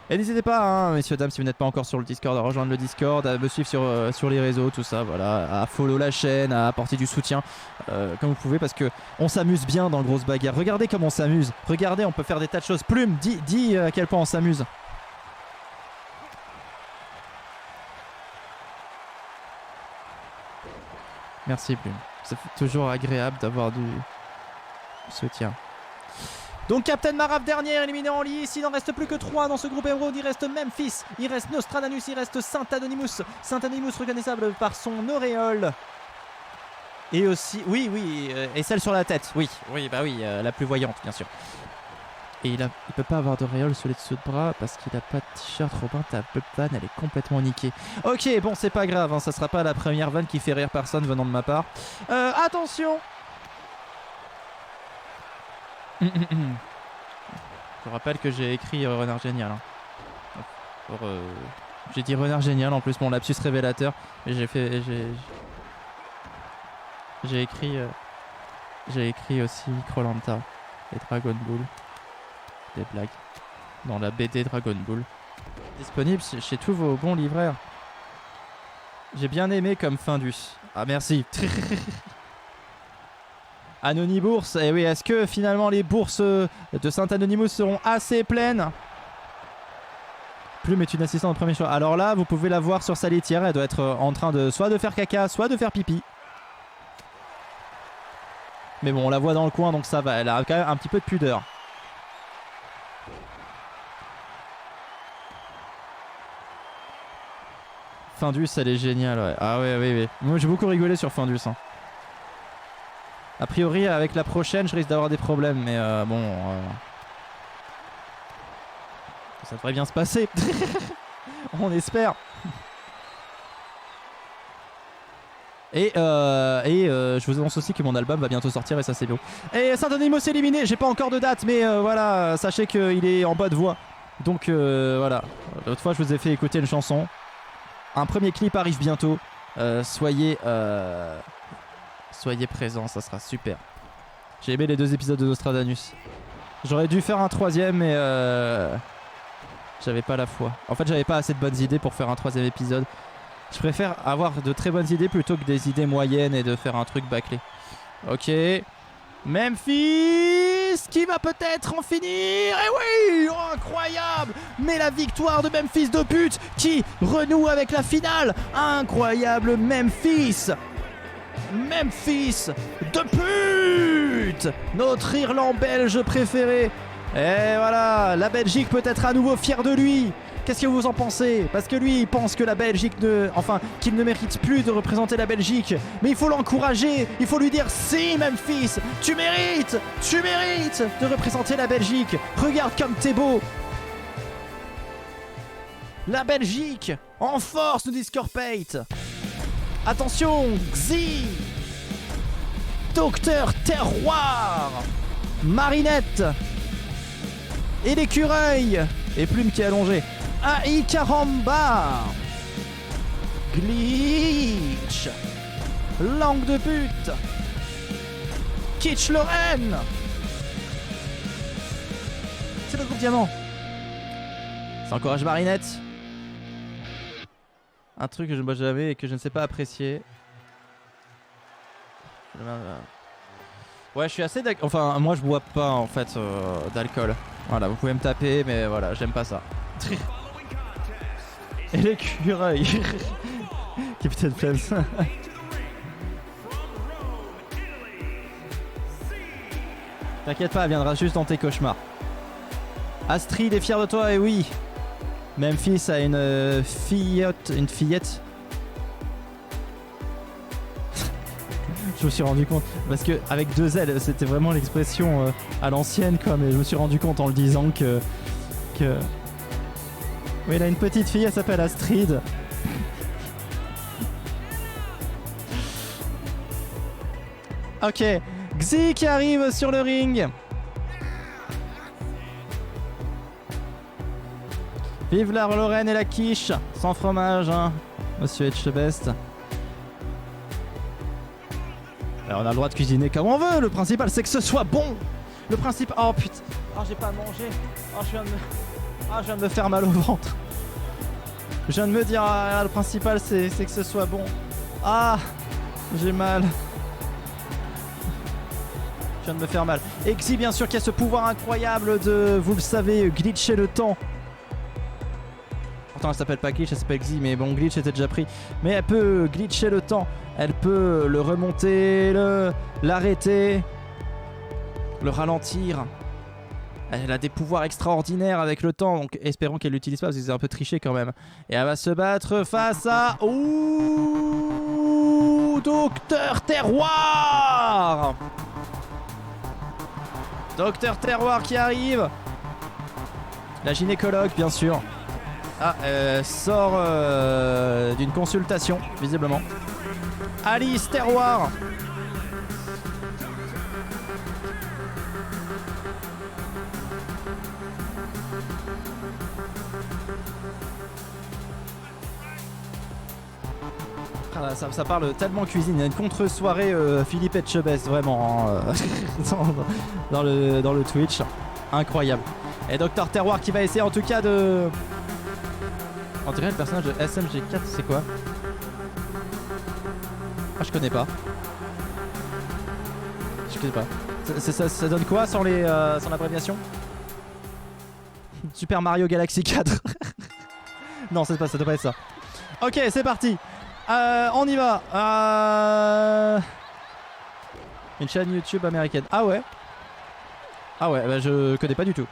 Et n'hésitez pas, hein, messieurs, dames, si vous n'êtes pas encore sur le Discord, à rejoindre le Discord, à me suivre sur les réseaux, tout ça, voilà, à follow la chaîne, à apporter du soutien, comme vous pouvez, parce que on s'amuse bien dans Grosse Bagarre. Regardez comme on s'amuse. Regardez, on peut faire des tas de choses. Plume, dis à quel point on s'amuse. Merci, Plume. C'est toujours agréable d'avoir du soutien. Donc Captain Marave dernier éliminé en lice. Il n'en reste plus que 3 dans ce groupe émeraude. Il reste Memphis, il reste Nostradamus, il reste Saint Anonymous. Saint Anonymous reconnaissable par son auréole. Et aussi, oui, et celle sur la tête. Oui, bah oui, la plus voyante bien sûr. Et il peut pas avoir d'auréole sur les dessous de bras parce qu'il a pas de t-shirt. Robin, ta vanne elle est complètement niquée. Ok, bon c'est pas grave, hein, ça sera pas la première vanne qui fait rire personne venant de ma part. Attention. Je rappelle que j'ai écrit Renard Génial. Hein. J'ai dit Renard Génial en plus, mon lapsus révélateur. Mais j'ai écrit aussi Koh-Lanta et Dragon Ball. Des blagues. Dans la BD Dragon Ball. Disponible chez tous vos bons libraires. J'ai bien aimé comme Findus. Ah merci. Anonybourse. Et oui, est-ce que finalement les bourses de Saint-Anonymous seront assez pleines? Plume est une assistante de premier choix. Alors là, vous pouvez la voir sur sa laitière. Elle doit être en train de soit de faire caca, soit de faire pipi. Mais bon, on la voit dans le coin, donc ça va. Elle a quand même un petit peu de pudeur. Findus, elle est géniale, ouais. Ah ouais, oui, oui. Moi, j'ai beaucoup rigolé sur Findus. Hein. A priori, avec la prochaine, je risque d'avoir des problèmes, mais bon... ça devrait bien se passer. On espère. Et je vous annonce aussi que mon album va bientôt sortir et ça c'est beau. Et Saint-Anonymous éliminé, j'ai pas encore de date, mais voilà, sachez qu'il est en bonne voie. Donc voilà, l'autre fois je vous ai fait écouter une chanson. Un premier clip arrive bientôt. Soyez présents, ça sera super. J'ai aimé les 2 épisodes de Nostradamus. J'aurais dû faire un 3e, mais j'avais pas la foi. En fait, j'avais pas assez de bonnes idées pour faire un 3e épisode. Je préfère avoir de très bonnes idées plutôt que des idées moyennes et de faire un truc bâclé. Ok. Memphis qui va peut-être en finir. Et oui, oh, incroyable. Mais la victoire de Memphis de pute qui renoue avec la finale. Incroyable Memphis. Memphis de pute. Notre Irlande belge préféré. Et voilà, la Belgique peut être à nouveau fière de lui. Qu'est-ce que vous en pensez? Parce que lui, il pense que la Belgique qu'il ne mérite plus de représenter la Belgique. Mais il faut l'encourager. Il faut lui dire si, Memphis, tu mérites de représenter la Belgique. Regarde comme t'es beau. La Belgique, en force, nous dit Scorpate. Attention, Xi, Docteur Terroir, Marinette et l'écureuil. Et Plume qui est allongé. AI Caramba, Glitch, Langue de pute, Kitsch Lorraine. C'est le groupe Diamant. Ça encourage Marinette. Un truc que moi j'avais et que je ne sais pas apprécier. Ouais, je suis assez d'accord. Enfin, moi je bois pas en fait d'alcool. Voilà, vous pouvez me taper, mais voilà, j'aime pas ça. Et l'écureuil. Captain Flames. T'inquiète pas, elle viendra juste dans tes cauchemars. Astrid est fière de toi, et oui. Memphis a une fillette. Une fillette. Je me suis rendu compte. Parce que avec 2 L, c'était vraiment l'expression à l'ancienne, quoi. Mais je me suis rendu compte en le disant que... Oui, il a une petite fille, elle s'appelle Astrid. Ok, Xi qui arrive sur le ring. Vive la Lorraine et la quiche, sans fromage, hein, Monsieur Etchebest. Alors on a le droit de cuisiner comme on veut, le principal c'est que ce soit bon. Le principe... Oh putain, oh j'ai pas mangé. Oh je viens de me faire mal au ventre. Je viens de me dire, ah, le principal c'est que ce soit bon. Ah, j'ai mal. Je viens de me faire mal. Et Xi bien sûr qui a ce pouvoir incroyable de, vous le savez, glitcher le temps. Pourtant elle s'appelle pas Glitch, elle s'appelle Xi, mais bon, Glitch était déjà pris. Mais elle peut glitcher le temps. Elle peut le remonter, l'arrêter, le ralentir. Elle a des pouvoirs extraordinaires avec le temps, donc espérons qu'elle l'utilise pas parce que c'est un peu triché quand même. Et elle va se battre face à... Ouh, Docteur Terroir. Docteur Terroir qui arrive. La gynécologue bien sûr. Ah, sort d'une consultation, visiblement. Alice Terroir. Ah, ça parle tellement cuisine. Il y a une contre-soirée Philippe Etchebest, vraiment, hein, dans le Twitch. Incroyable. Et Docteur Terroir qui va essayer en tout cas de On dirait le personnage de SMG4, c'est quoi? Ah, je connais pas. Je connais pas. Ça donne quoi sans l'abréviation? Super Mario Galaxy 4. Non, ça doit pas être ça. Ok, c'est parti. On y va. Une chaîne YouTube américaine. Ah ouais. Ah ouais, bah je connais pas du tout.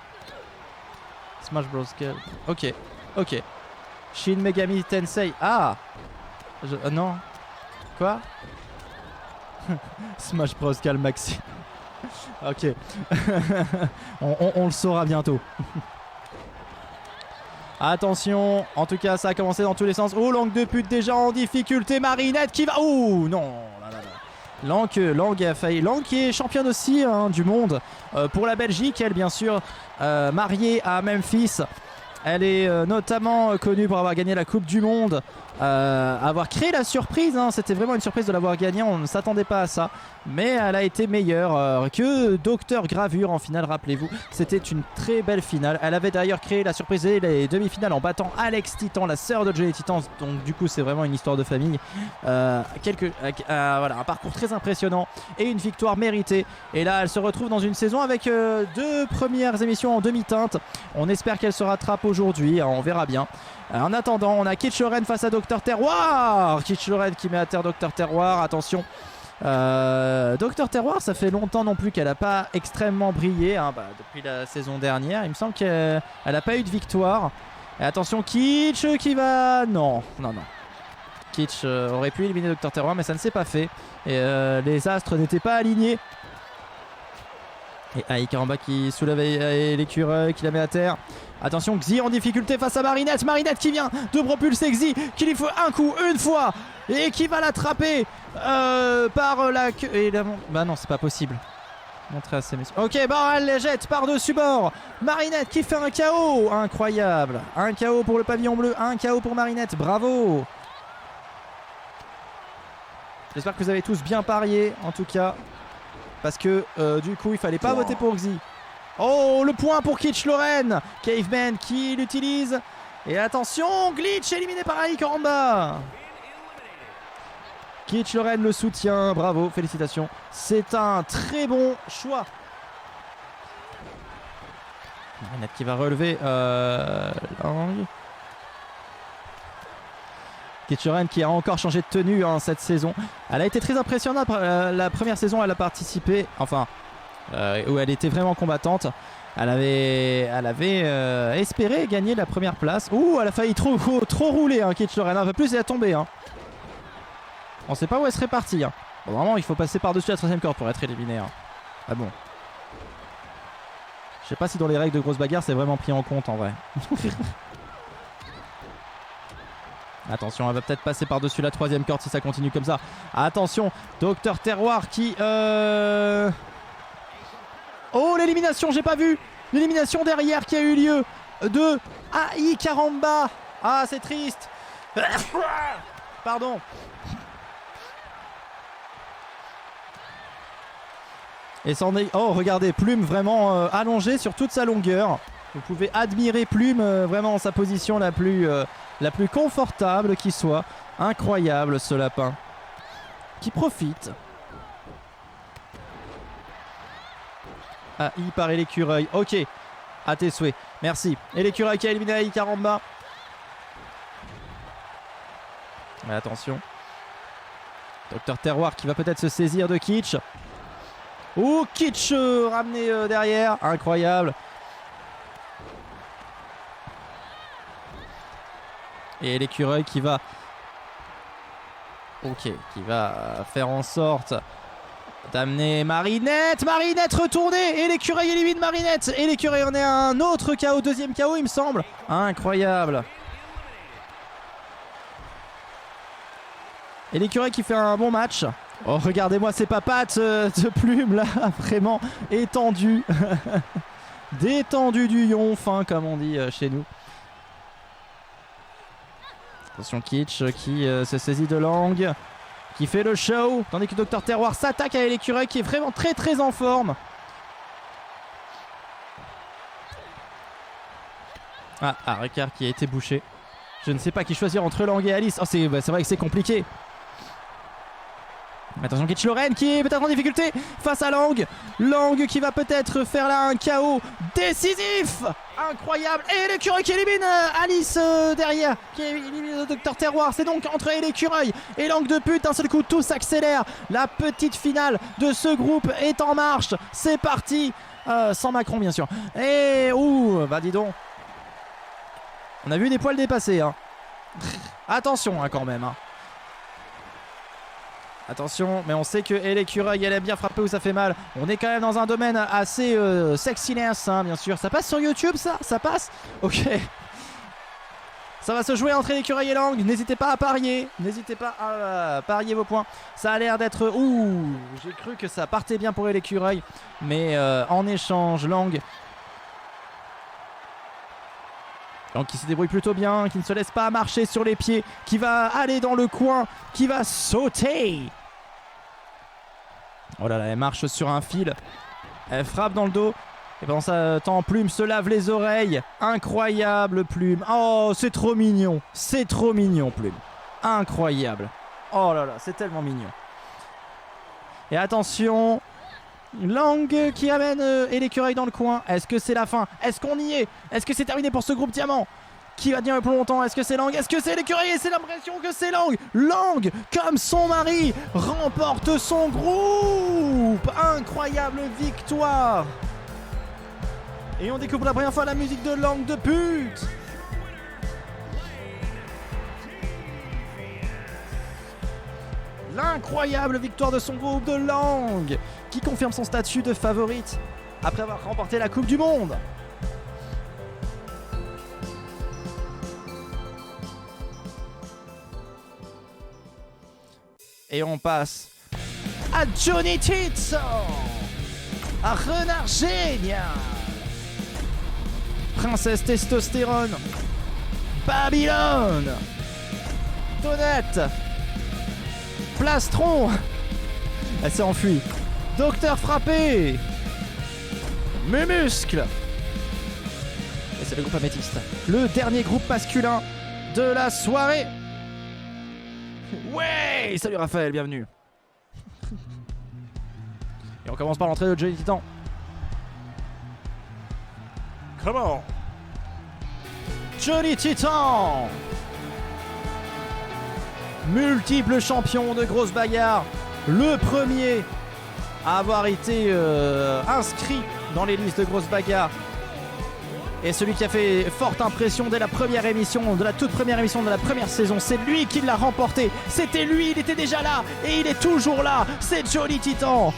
Smash Bros. Ok, ok. Shin Megami Tensei. Ah non. Quoi? Smash Bros. Maxi. Ok. on le saura bientôt. Attention, en tout cas ça a commencé dans tous les sens. Oh, langue de pute déjà en difficulté. Marinette qui va... Oh non là, là, là. Lang a failli. Lang qui est championne aussi hein, du monde pour la Belgique. Elle bien sûr mariée à Memphis. Elle est notamment connue pour avoir gagné la Coupe du Monde, avoir créé la surprise, hein. C'était vraiment une surprise de l'avoir gagnée, on ne s'attendait pas à ça. Mais elle a été meilleure que Dr Gravure en finale, rappelez-vous. C'était une très belle finale. Elle avait d'ailleurs créé la surprise et les demi-finales en battant Alex Titan, la sœur de Johnny Titan. Donc du coup c'est vraiment une histoire de famille. Voilà, un parcours très impressionnant et une victoire méritée. Et là elle se retrouve dans une saison avec 2 premières émissions en demi-teinte. On espère qu'elle se rattrape aujourd'hui, hein, on verra bien. En attendant, on a Kitch Loren face à Dr Terroir. Kitch Loren qui met à terre Dr Terroir, attention. Dr Terroir, ça fait longtemps non plus qu'elle n'a pas extrêmement brillé hein, depuis la saison dernière. Il me semble qu'elle n'a pas eu de victoire. Et attention, Kitch qui va... Non. Kitch aurait pu éliminer Dr Terroir, mais ça ne s'est pas fait. Et les astres n'étaient pas alignés. Et Aïk en bas qui soulève l'écureuil, qui la met à terre. Attention, Xi en difficulté face à Marinette. Marinette qui vient de propulser Xi, qui lui faut un coup, une fois, et qui va l'attraper par la queue. Et la... Bah non, c'est pas possible. Montrer à ses messieurs. Ok, bah elle les jette par-dessus bord. Marinette qui fait un KO. Incroyable. Un KO pour le pavillon bleu, un KO pour Marinette. Bravo. J'espère que vous avez tous bien parié, en tout cas. Parce que du coup, il fallait pas voter pour Xi. Oh, le point pour Kitch Loren. Caveman qui l'utilise. Et attention, glitch éliminé par Aïk en bas. Kitch Loren le soutient. Bravo, félicitations. C'est un très bon choix. Marinette qui va relever Lang. Kitch Loren qui a encore changé de tenue hein, cette saison. Elle a été très impressionnante. La première saison, elle a participé. Enfin... où elle était vraiment combattante. Elle avait espéré gagner la première place. Ouh, elle a failli trop rouler hein, Kitch Loren. Un peu plus, elle est tombée hein. On sait pas où elle serait partie hein. Bon, vraiment il faut passer par-dessus la 3ème corde pour être éliminé hein. Ah bon. Je sais pas si dans les règles de grosse bagarre c'est vraiment pris en compte en vrai. Attention, elle va peut-être passer par-dessus la 3ème corde si ça continue comme ça. Attention, Dr Terroir qui Oh, l'élimination, j'ai pas vu. L'élimination derrière qui a eu lieu de Aïk Caramba. Ah, c'est triste. Pardon. Et c'en est... Oh, regardez, Plume vraiment allongée sur toute sa longueur. Vous pouvez admirer Plume vraiment en sa position la plus confortable qui soit. Incroyable ce lapin. Qui profite. Ah, il paraît l'écureuil. Ok. À tes souhaits. Merci. Et l'écureuil qui a éliminé Aïk Caramba. Mais attention. Dr Terroir qui va peut-être se saisir de Kitch. Oh, Kitch ramené derrière. Incroyable. Et l'écureuil qui va... Ok. Qui va faire en sorte... d'amener Marinette. Marinette retournée. Et l'écureuil élimine Marinette. Et l'écureuil en est un autre KO. 2ème KO il me semble. Incroyable. Et l'écureuil qui fait un bon match. Oh, regardez-moi ces papates de Plume là. Vraiment étendu. Détendu du yonf hein, comme on dit chez nous. Attention Kitch qui se saisit de Lang. Qui fait le show. Tandis que Dr Terroir s'attaque à l'écureuil qui est vraiment très très en forme. Ah, Ricard qui a été bouché. Je ne sais pas qui choisir entre Lang et Alice. Oh, c'est vrai que c'est compliqué. Attention, Kitch Loren qui est peut-être en difficulté face à Lang. Lang qui va peut-être faire là un KO décisif. Incroyable. Et l'écureuil qui élimine Alice derrière. Qui élimine le Docteur Terroir. C'est donc entre l'écureuil et Lang de pute. D'un seul coup, tout s'accélère. La petite finale de ce groupe est en marche. C'est parti. Sans Macron, bien sûr. Et ouh, bah dis donc. On a vu des poils dépasser. Hein. Attention hein, quand même. Hein. Attention, mais on sait que l'écureuil, elle aime bien frapper où ça fait mal. On est quand même dans un domaine assez sexiness, hein, bien sûr. Ça passe sur YouTube, ça? Ça passe? Ok. Ça va se jouer entre l'écureuil et Lang. N'hésitez pas à parier. N'hésitez pas à parier vos points. Ça a l'air d'être... Ouh, j'ai cru que ça partait bien pour l'écureuil. Mais en échange, Lang qui se débrouille plutôt bien, qui ne se laisse pas marcher sur les pieds, qui va aller dans le coin, qui va sauter. Oh là là, elle marche sur un fil, elle frappe dans le dos. Et pendant ce temps, Plume se lave les oreilles. Incroyable, Plume. Oh, c'est trop mignon. C'est trop mignon, Plume. Incroyable. Oh là là, c'est tellement mignon. Et attention... Lang qui amène et l'écureuil dans le coin. Est-ce que c'est la fin? Est-ce qu'on y est? Est-ce que c'est terminé pour ce groupe diamant? Qui va tenir le plus longtemps? Est-ce que c'est Lang? Est-ce que c'est l'écureuil? Et c'est l'impression que c'est Lang. Lang, comme son mari, remporte son groupe. Incroyable victoire. Et on découvre la première fois la musique de Lang de pute. L'incroyable victoire de son groupe de Lang, qui confirme son statut de favorite après avoir remporté la Coupe du Monde. Et on passe à Johnny Tito, à Renard Génial, Princesse Testostérone, Babylone, Tonette, Plastron. Elle s'est enfuie. Docteur Frappé, Mumuscle. Et c'est le groupe améthyste. Le dernier groupe masculin de la soirée. Ouais. Salut Raphaël, bienvenue. Et on commence par l'entrée de Johnny Titan. Comment Johnny Titan, multiple champion de grosse bagarre, le premier à avoir été inscrit dans les listes de grosses bagarres, et celui qui a fait forte impression dès la première émission, de la toute première émission de la première saison. C'est lui qui l'a remporté, c'était lui, il était déjà là et il est toujours là. C'est Johnny Titan,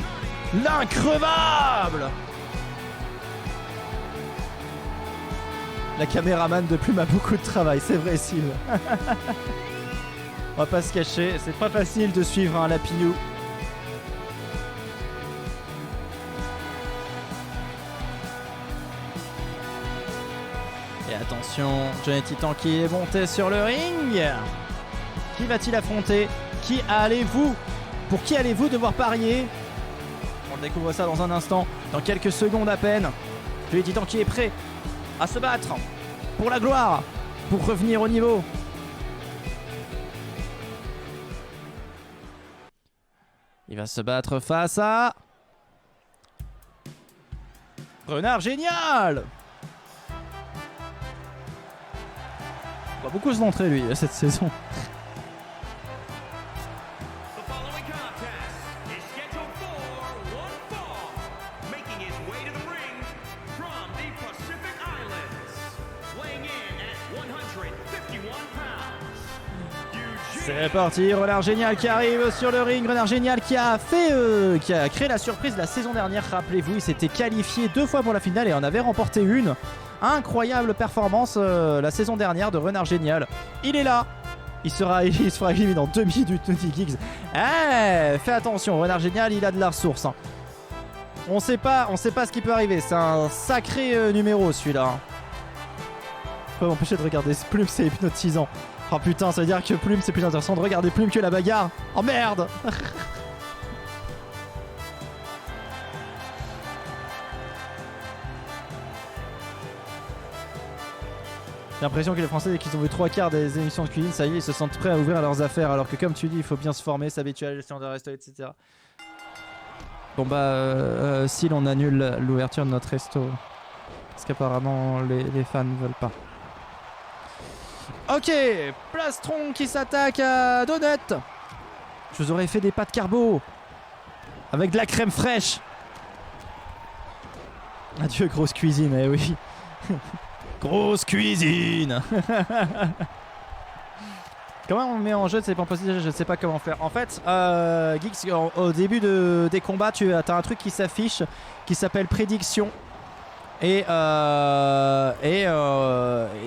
l'increvable. La caméraman de Plume a beaucoup de travail, c'est vrai, Sylve. On va pas se cacher, c'est pas facile de suivre un Lapinou. Et attention, Johnny Titan qui est monté sur le ring. Qui va-t-il affronter? Pour qui allez-vous devoir parier? On découvre ça dans un instant, dans quelques secondes à peine. Johnny Titan qui est prêt à se battre pour la gloire, pour revenir au niveau. Il va se battre face à Renard Génial. On va beaucoup se montrer lui cette saison. C'est parti, Renard Génial qui arrive sur le ring. Renard Génial qui a créé la surprise la saison dernière. Rappelez-vous, il s'était qualifié 2 fois pour la finale et en avait remporté une. Incroyable performance la saison dernière de Renard Génial. Il est là. Il se fera éliminé dans 2 minutes de Geeks. Fais attention, Renard Génial, il a de la ressource. Hein. On sait pas ce qui peut arriver. C'est un sacré numéro celui-là. Faut m'empêcher de regarder ce Plume, c'est hypnotisant. Oh putain, ça veut dire que Plume, c'est plus intéressant de regarder Plume que la bagarre. Oh merde. J'ai l'impression que les Français, dès qu'ils ont vu 3/4 des émissions de cuisine, ça y est, ils se sentent prêts à ouvrir leurs affaires. Alors que comme tu dis, il faut bien se former, s'habituer à la gestion d'un resto, etc. Bon bah, si on annule l'ouverture de notre resto. Parce qu'apparemment, les fans ne veulent pas. Ok, Plastron qui s'attaque à Donut. Je vous aurais fait des pâtes carbo. Avec de la crème fraîche. Adieu, grosse cuisine, eh oui. Grosse cuisine. Comment on met en jeu ces possible, je ne sais pas comment faire. En fait, Geeks, au début des combats, tu as un truc qui s'affiche qui s'appelle prédiction. Et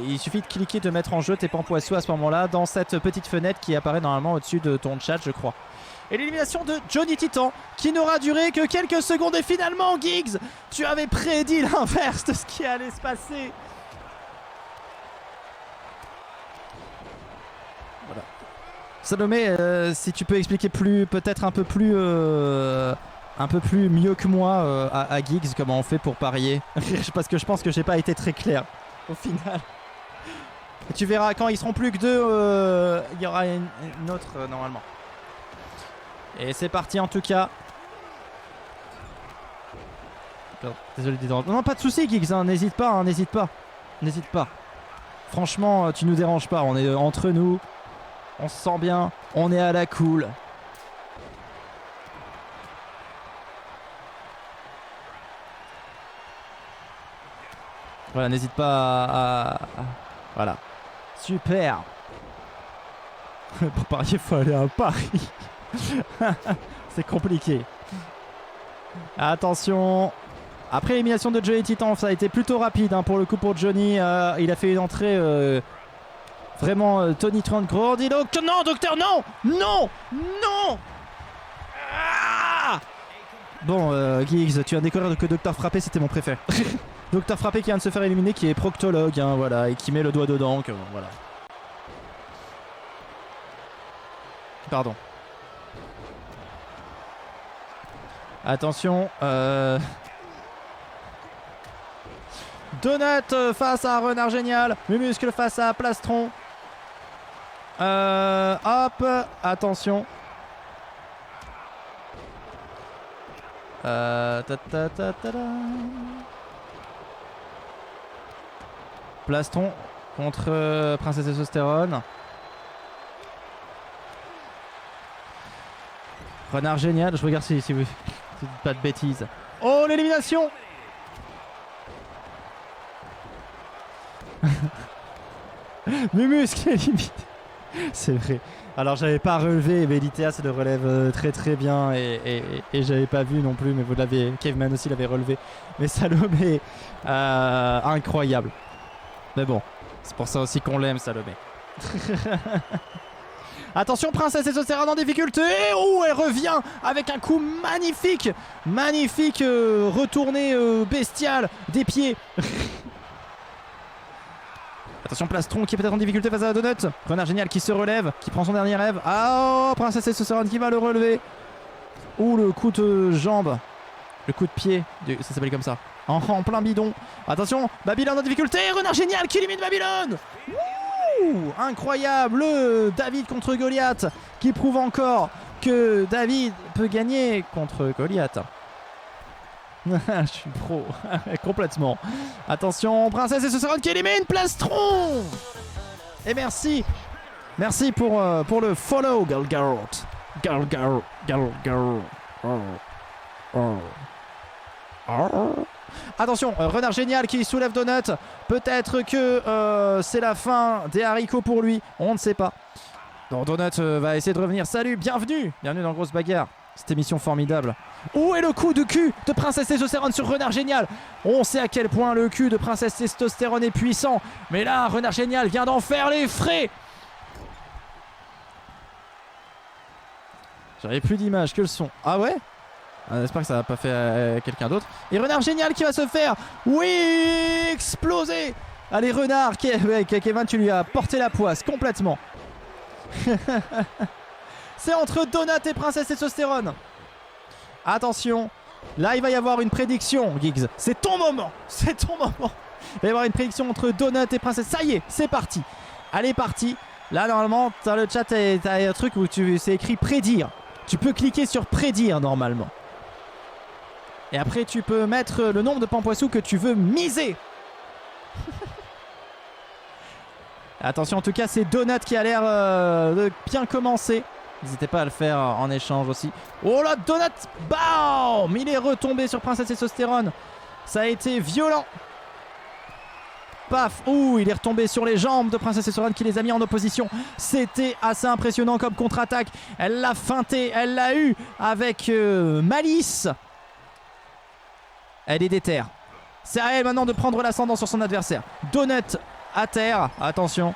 il suffit de cliquer, de mettre en jeu tes pampoissous à ce moment-là dans cette petite fenêtre qui apparaît normalement au-dessus de ton chat, je crois. Et l'élimination de Johnny Titan qui n'aura duré que quelques secondes. Et finalement, Giggs, tu avais prédit l'inverse de ce qui allait se passer. Voilà. Salomé, si tu peux expliquer peut-être un peu plus mieux que moi à Giggs comment on fait pour parier. Parce que je pense que j'ai pas été très clair au final. Et tu verras quand ils seront plus que deux, il y aura une autre normalement. Et c'est parti en tout cas. Désolé de déranger. Non, pas de soucis Giggs, hein, n'hésite pas, hein, n'hésite pas. N'hésite pas. Franchement, tu nous déranges pas, on est entre nous. On se sent bien, on est à la cool. Voilà, n'hésite pas à... Voilà. Super. Pour parier, il faut aller à un pari. C'est compliqué. Attention. Après l'élimination de Johnny Titan, ça a été plutôt rapide hein, pour le coup pour Johnny. Il a fait une entrée vraiment Tony Trent Gordillo. Non, docteur, non. Non. Non. Ah bon, Giggs, tu viens de découvrir que Docteur Frappé, c'était mon préféré. Docteur Frappé qui vient de se faire éliminer, qui est proctologue, hein, voilà, et qui met le doigt dedans, que, voilà. Pardon. Attention, Donut face à Renard Génial, Mumuscle face à Plastron. Hop, attention. Plastron contre Princesse Testostérone. Renard Génial, je regarde si vous dites pas de bêtises. Oh, l'élimination. Mumuscle éliminé. C'est vrai. Alors j'avais pas relevé, mais l'ITA ça le relève très très bien et j'avais pas vu non plus, mais vous l'avez, Caveman aussi l'avait relevé. Mais Salomé, incroyable. Mais bon, c'est pour ça aussi qu'on l'aime Salomé. Attention, Princesse Testostérone en difficulté. Oh, elle revient avec un coup magnifique. Magnifique retourné bestial des pieds. Attention, Plastron qui est peut-être en difficulté face à la Donut. Renard Génial qui se relève, qui prend son dernier rêve. Ah, oh, Princesse Testostérone qui va le relever. Ouh, le coup de jambe. Le coup de pied, ça s'appelle comme ça. En plein bidon. Attention, Babylone en difficulté. Renard Génial qui élimine Babylone. Ouh, incroyable. Le David contre Goliath qui prouve encore que David peut gagner contre Goliath. Je suis pro. Complètement. Attention, Princesse Testostérone qui élimine Plastron. Et merci. Merci pour le follow, Galgarot. Attention, Renard Génial qui soulève Donut. Peut-être que c'est la fin des haricots pour lui. On ne sait pas. Donc Donut va essayer de revenir. Salut, bienvenue. Bienvenue dans Grosse Bagarre. Cette émission formidable. Où est le coup de cul de Princesse Testostérone sur Renard Génial? On sait à quel point le cul de Princesse Testostérone est puissant. Mais là, Renard Génial vient d'en faire les frais. J'avais plus d'image que le son. Ah ouais? J'espère que ça va pas fait quelqu'un d'autre. Et Renard Génial qui va se faire, oui, exploser. Allez, Renard, Kevin, tu lui as porté la poisse complètement. C'est entre Donut et Princesse Testostérone. Attention, là il va y avoir une prédiction, Giggs. C'est ton moment. C'est ton moment. Il va y avoir une prédiction entre Donut et Princesse. Ça y est, c'est parti. Elle est partie. Là, normalement, dans le chat, t'as un truc où c'est écrit prédire. Tu peux cliquer sur prédire normalement. Et après, tu peux mettre le nombre de pampoissous que tu veux miser. Attention, en tout cas, c'est Donut qui a l'air de bien commencer. N'hésitez pas à le faire en échange aussi. Oh là, Donut, bam! Il est retombé sur Princesse Testostérone. Ça a été violent. Paf! Ouh, il est retombé sur les jambes de Princesse Testostérone qui les a mis en opposition. C'était assez impressionnant comme contre-attaque. Elle l'a feinté, elle l'a eu avec malice. Elle est déterre. C'est à elle maintenant de prendre l'ascendant sur son adversaire. Donut à terre. Attention.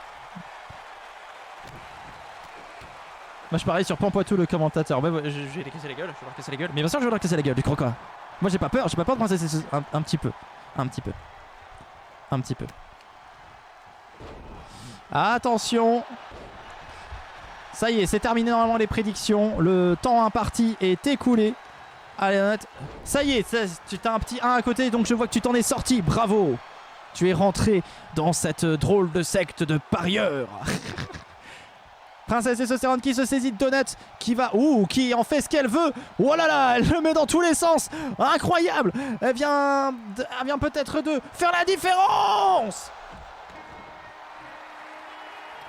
Moi je parie sur Pampoitou le commentateur. Mais je vais les casser la gueule. Je vais leur casser la gueule. Mais bien sûr je vais leur casser la gueule. Tu crois quoi? Moi j'ai pas peur. J'ai pas peur de Princesse. Un petit peu. Un petit peu. Un petit peu. Attention. Ça y est, c'est terminé normalement les prédictions. Le temps imparti est écoulé. Allez, Donut. Ça y est, tu as un petit 1 à côté, donc je vois que tu t'en es sorti. Bravo. Tu es rentré dans cette drôle de secte de parieurs. Princesse Testostérone qui se saisit de Donut, qui va... Ouh, qui en fait ce qu'elle veut. Oh là là, elle le met dans tous les sens. Incroyable. Elle vient peut-être de faire la différence.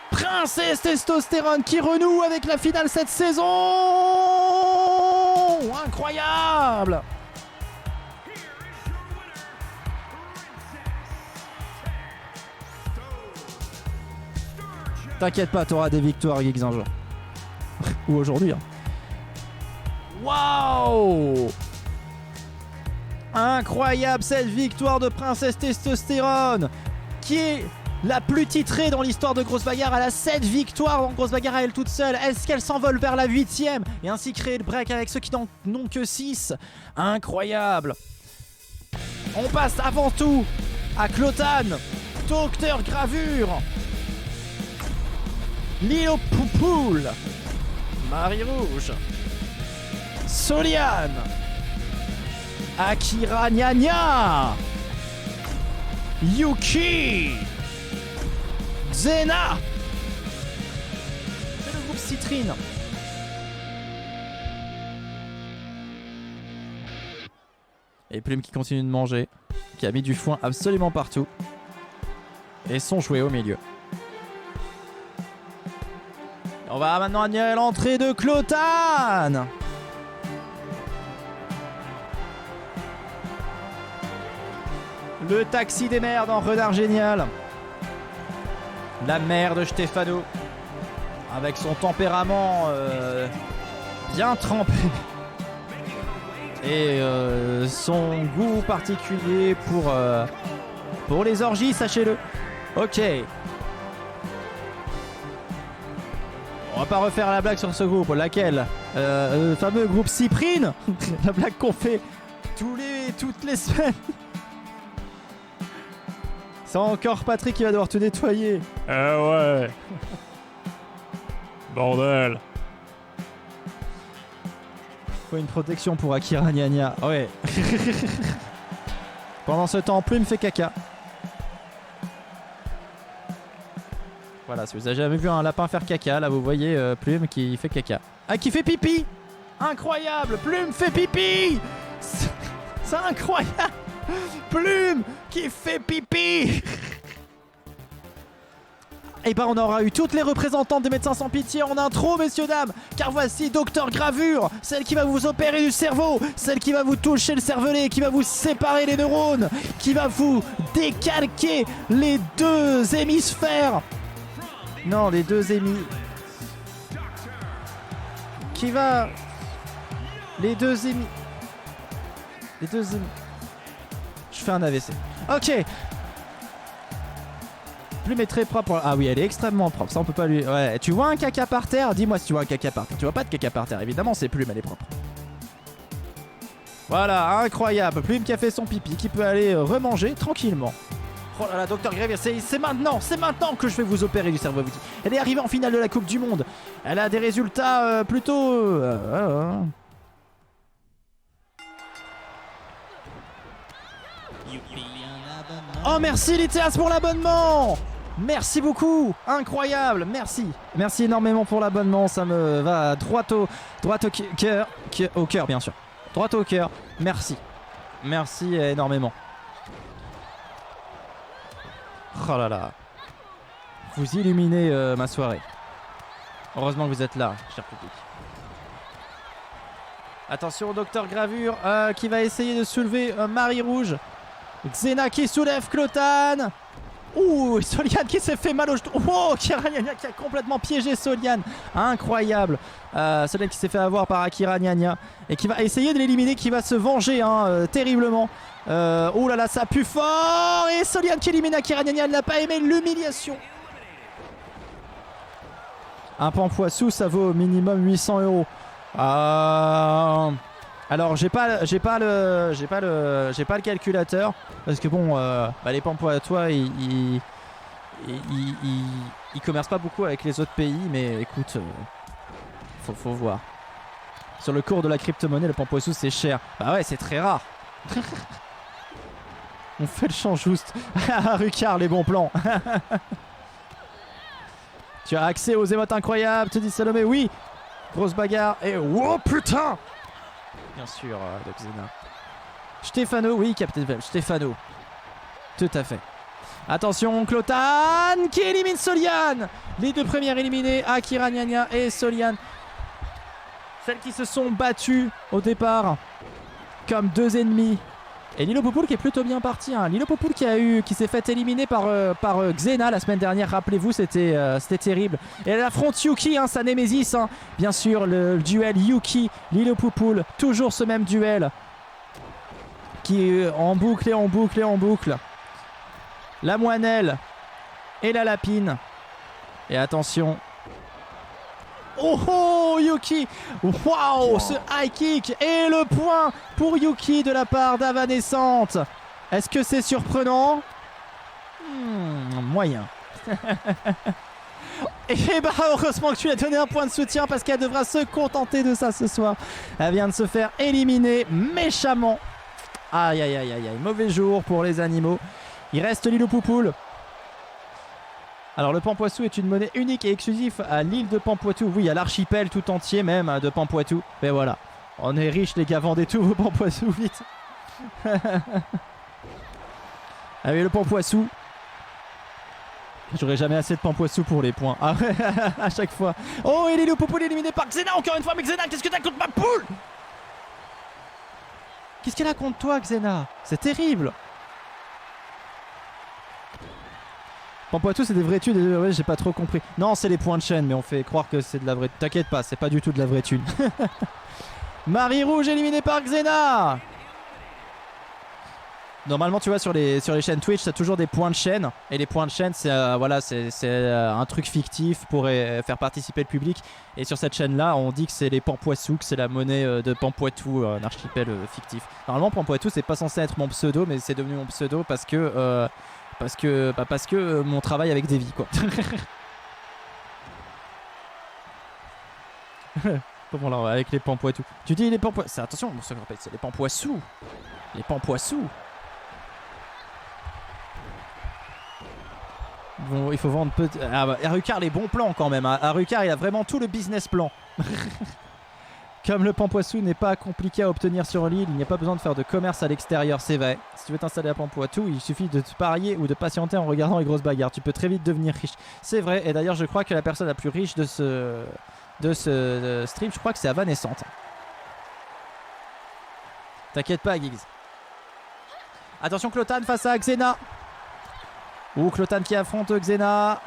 Princesse Testostérone qui renoue avec la finale cette saison. Incroyable. T'inquiète pas, t'auras des victoires Geeks un jour. Ou aujourd'hui. Hein. Waouh! Incroyable cette victoire de Princesse Testostérone, qui est la plus titrée dans l'histoire de Grosse Bagarre. Elle a 7 victoires dans Grosse Bagarre à elle toute seule. Est-ce qu'elle s'envole vers la 8ème et ainsi créer le break avec ceux qui n'en ont que 6? Incroyable. On passe avant tout à Clotan, Docteur Gravure, Lilo Poupoule, Marie Rouge, Soliane, Akira Nya, Yuki, Xena. C'est le groupe Citrine. Et Plume qui continue de manger, qui a mis du foin absolument partout. Et son jouet au milieu. On va maintenant admirer l'entrée de Clotan. Le taxi des mères dans Renard Génial. La mère de Stefano. Avec son tempérament bien trempé. Et son goût particulier pour les orgies, sachez-le. Ok. On va pas refaire la blague sur ce groupe. Laquelle? Le fameux groupe Cyprine. La blague qu'on fait toutes les semaines. C'est encore Patrick qui va devoir te nettoyer. Ouais. Bordel. Faut une protection pour Akira Nya. Ouais. Pendant ce temps, Plume fait caca. Voilà, si vous avez jamais vu un lapin faire caca, là vous voyez Plume qui fait caca. Ah, qui fait pipi! Incroyable! Plume fait pipi! C'est incroyable! Plume qui fait pipi! Et ben on aura eu toutes les représentantes des médecins sans pitié en intro, messieurs dames, car voici Docteur Gravure, celle qui va vous opérer du cerveau, celle qui va vous toucher le cervelet, qui va vous séparer les neurones, qui va vous décalquer les deux hémisphères. Non, les deux émis. Qui va... Les deux émis. Je fais un AVC. Ok. Plume est très propre. Ah oui, elle est extrêmement propre. Ça, on peut pas lui... Ouais, tu vois un caca par terre? Dis-moi si tu vois un caca par terre. Tu vois pas de caca par terre. Évidemment, c'est Plume, elle est propre. Voilà, incroyable. Plume qui a fait son pipi, qui peut aller remanger tranquillement. Oh là là, Docteur Gravure, c'est maintenant que je vais vous opérer du cerveau. Elle est arrivée en finale de la Coupe du Monde. Elle a des résultats plutôt... Oh merci Liteas pour l'abonnement. Merci beaucoup, incroyable, merci. Merci énormément pour l'abonnement, ça me va droit au cœur, au cœur bien sûr. Droit au cœur, merci. Merci énormément. Oh là là. Vous illuminez ma soirée. Heureusement que vous êtes là, cher public. Attention au Docteur Gravure qui va essayer de soulever Marie Rouge. Xena qui soulève Clotan. Ouh, Soliane qui s'est fait mal au genou. Oh, Akira Nya Nya qui a complètement piégé Soliane. Incroyable. Soliane qui s'est fait avoir par Akira Nya Nya et qui va essayer de l'éliminer, qui va se venger terriblement. Oh là là, ça pue fort. Et Soliane qui élimine Akira Nya Nya. Elle n'a pas aimé l'humiliation. Un Pampoissou, ça vaut au minimum 800 €. Alors j'ai pas le calculateur parce que bon les Pampoatois ils commercent pas beaucoup avec les autres pays, mais écoute faut voir. Sur le cours de la crypto-monnaie, le Pampoissou c'est cher. Bah ouais, c'est très rare. On fait le champ juste. Rucard, les bons plans. Tu as accès aux émotes incroyables, te dit Salomé. Oui. Grosse bagarre et oh putain. Bien sûr, de Xena. Stéphano, oui, Captain Web, Stéphano. Tout à fait. Attention, Clotan qui élimine Soliane. Les deux premières éliminées, Akira Nya Nya et Soliane. Celles qui se sont battues au départ comme deux ennemis. Et Lilo Poupoule qui est plutôt bien parti. Hein. Lilo Poupoule qui s'est fait éliminer par Xena la semaine dernière. Rappelez-vous, c'était terrible. Et elle affronte Yuki, hein, sa némésis. Hein. Bien sûr, le duel Yuki, Lilo Poupoule. Toujours ce même duel. Qui est en boucle et en boucle et en boucle. La moinelle et la lapine. Et attention. Oh oh, Yuki. Waouh, ce high kick et le point pour Yuki de la part d'Avanescente. Est-ce que c'est surprenant? Moyen. Et bah heureusement que tu lui as donné un point de soutien parce qu'elle devra se contenter de ça ce soir. Elle vient de se faire éliminer méchamment. Aïe aïe aïe aïe aïe. Mauvais jour pour les animaux. Il reste Lilo Poupoule. Alors le Pampoissou est une monnaie unique et exclusive à l'île de Pampoitou. Oui, à l'archipel tout entier même de Pampoitou. Mais voilà, on est riches les gars, vendez tous vos Pampoissou vite. Allez le Pampoissou. J'aurai jamais assez de Pampoissou pour les points. Ah ouais, à chaque fois. Oh, et Lilo Poupoule éliminé par Xena encore une fois. Mais Xena, qu'est-ce que t'as contre ma poule? Qu'est-ce qu'elle a contre toi, Xena? C'est terrible. Pampoitou, c'est des vraies thunes. Ouais, j'ai pas trop compris. Non, c'est les points de chaîne, mais on fait croire que c'est de la vraie. T'inquiète pas, c'est pas du tout de la vraie thune. Marie Rouge éliminée par Xena. Normalement, tu vois, sur les chaînes Twitch, t'as toujours des points de chaîne. Et les points de chaîne, c'est voilà, c'est un truc fictif pour faire participer le public. Et sur cette chaîne-là, on dit que c'est les Pampoissou, que c'est la monnaie de Pampoitou, un archipel fictif. Normalement, Pampoitou, c'est pas censé être mon pseudo, mais c'est devenu mon pseudo parce que mon travail avec des vies, quoi. Comment là, avec les Pampoitou. Tu dis les Pampoissou. Attention, bon, ça me rappelle, c'est les Pampoissou. Les Pampoissou. Bon, il faut vendre peu. Ah bah, Harucar, les bons plans quand même. Hein. Harucar, il a vraiment tout le business plan. Comme le Pampoissou n'est pas compliqué à obtenir sur l'île, il n'y a pas besoin de faire de commerce à l'extérieur, c'est vrai. Si tu veux t'installer à Pampoitou, il suffit de te parier ou de patienter en regardant les grosses bagarres. Tu peux très vite devenir riche. C'est vrai, et d'ailleurs je crois que la personne la plus riche de ce stream, je crois que c'est Avanescente. T'inquiète pas, Giggs. Attention, Clotan face à Xena. Ou Clotan qui affronte Xena.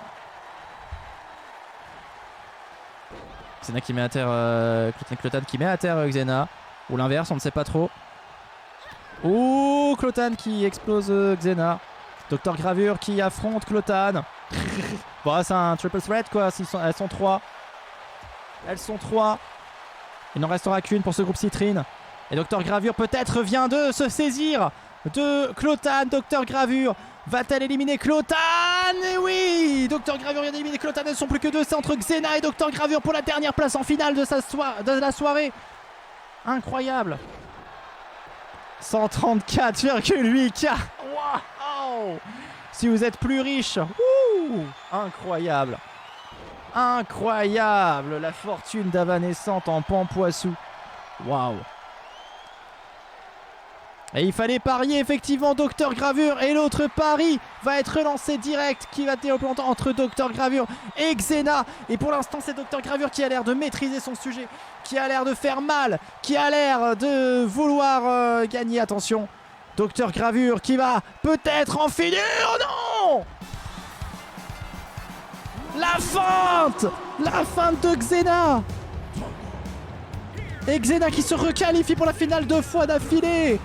Xena qui met à terre Clotan qui met à terre Xena. Ou l'inverse, on ne sait pas trop. Ouh, Clotan qui explose Xena. Docteur Gravure qui affronte Clotan. Bon, c'est un triple threat quoi. Elles sont trois. Elles sont trois. Il n'en restera qu'une pour ce groupe Citrine. Et Docteur Gravure peut-être vient de se saisir de Clotan. Docteur Gravure va-t-elle éliminer Clotan? Et oui, Docteur Gravure vient d'éliminer Clotan. Elles ne sont plus que deux. C'est entre Xena et Docteur Gravure pour la dernière place en finale de la soirée. Incroyable. 134,8K. Wow. Wow. Si vous êtes plus riche, ouh, incroyable. Incroyable, la fortune d'Avanescente en Pampoissou. Waouh. Et il fallait parier effectivement Docteur Gravure et l'autre pari va être relancé direct qui va développer entre Docteur Gravure et Xena. Et pour l'instant c'est Docteur Gravure qui a l'air de maîtriser son sujet, qui a l'air de faire mal, qui a l'air de vouloir gagner. Attention, Docteur Gravure qui va peut-être en finir. Oh non! La feinte de Xena. Et Xena qui se requalifie pour la finale 2 fois d'affilée.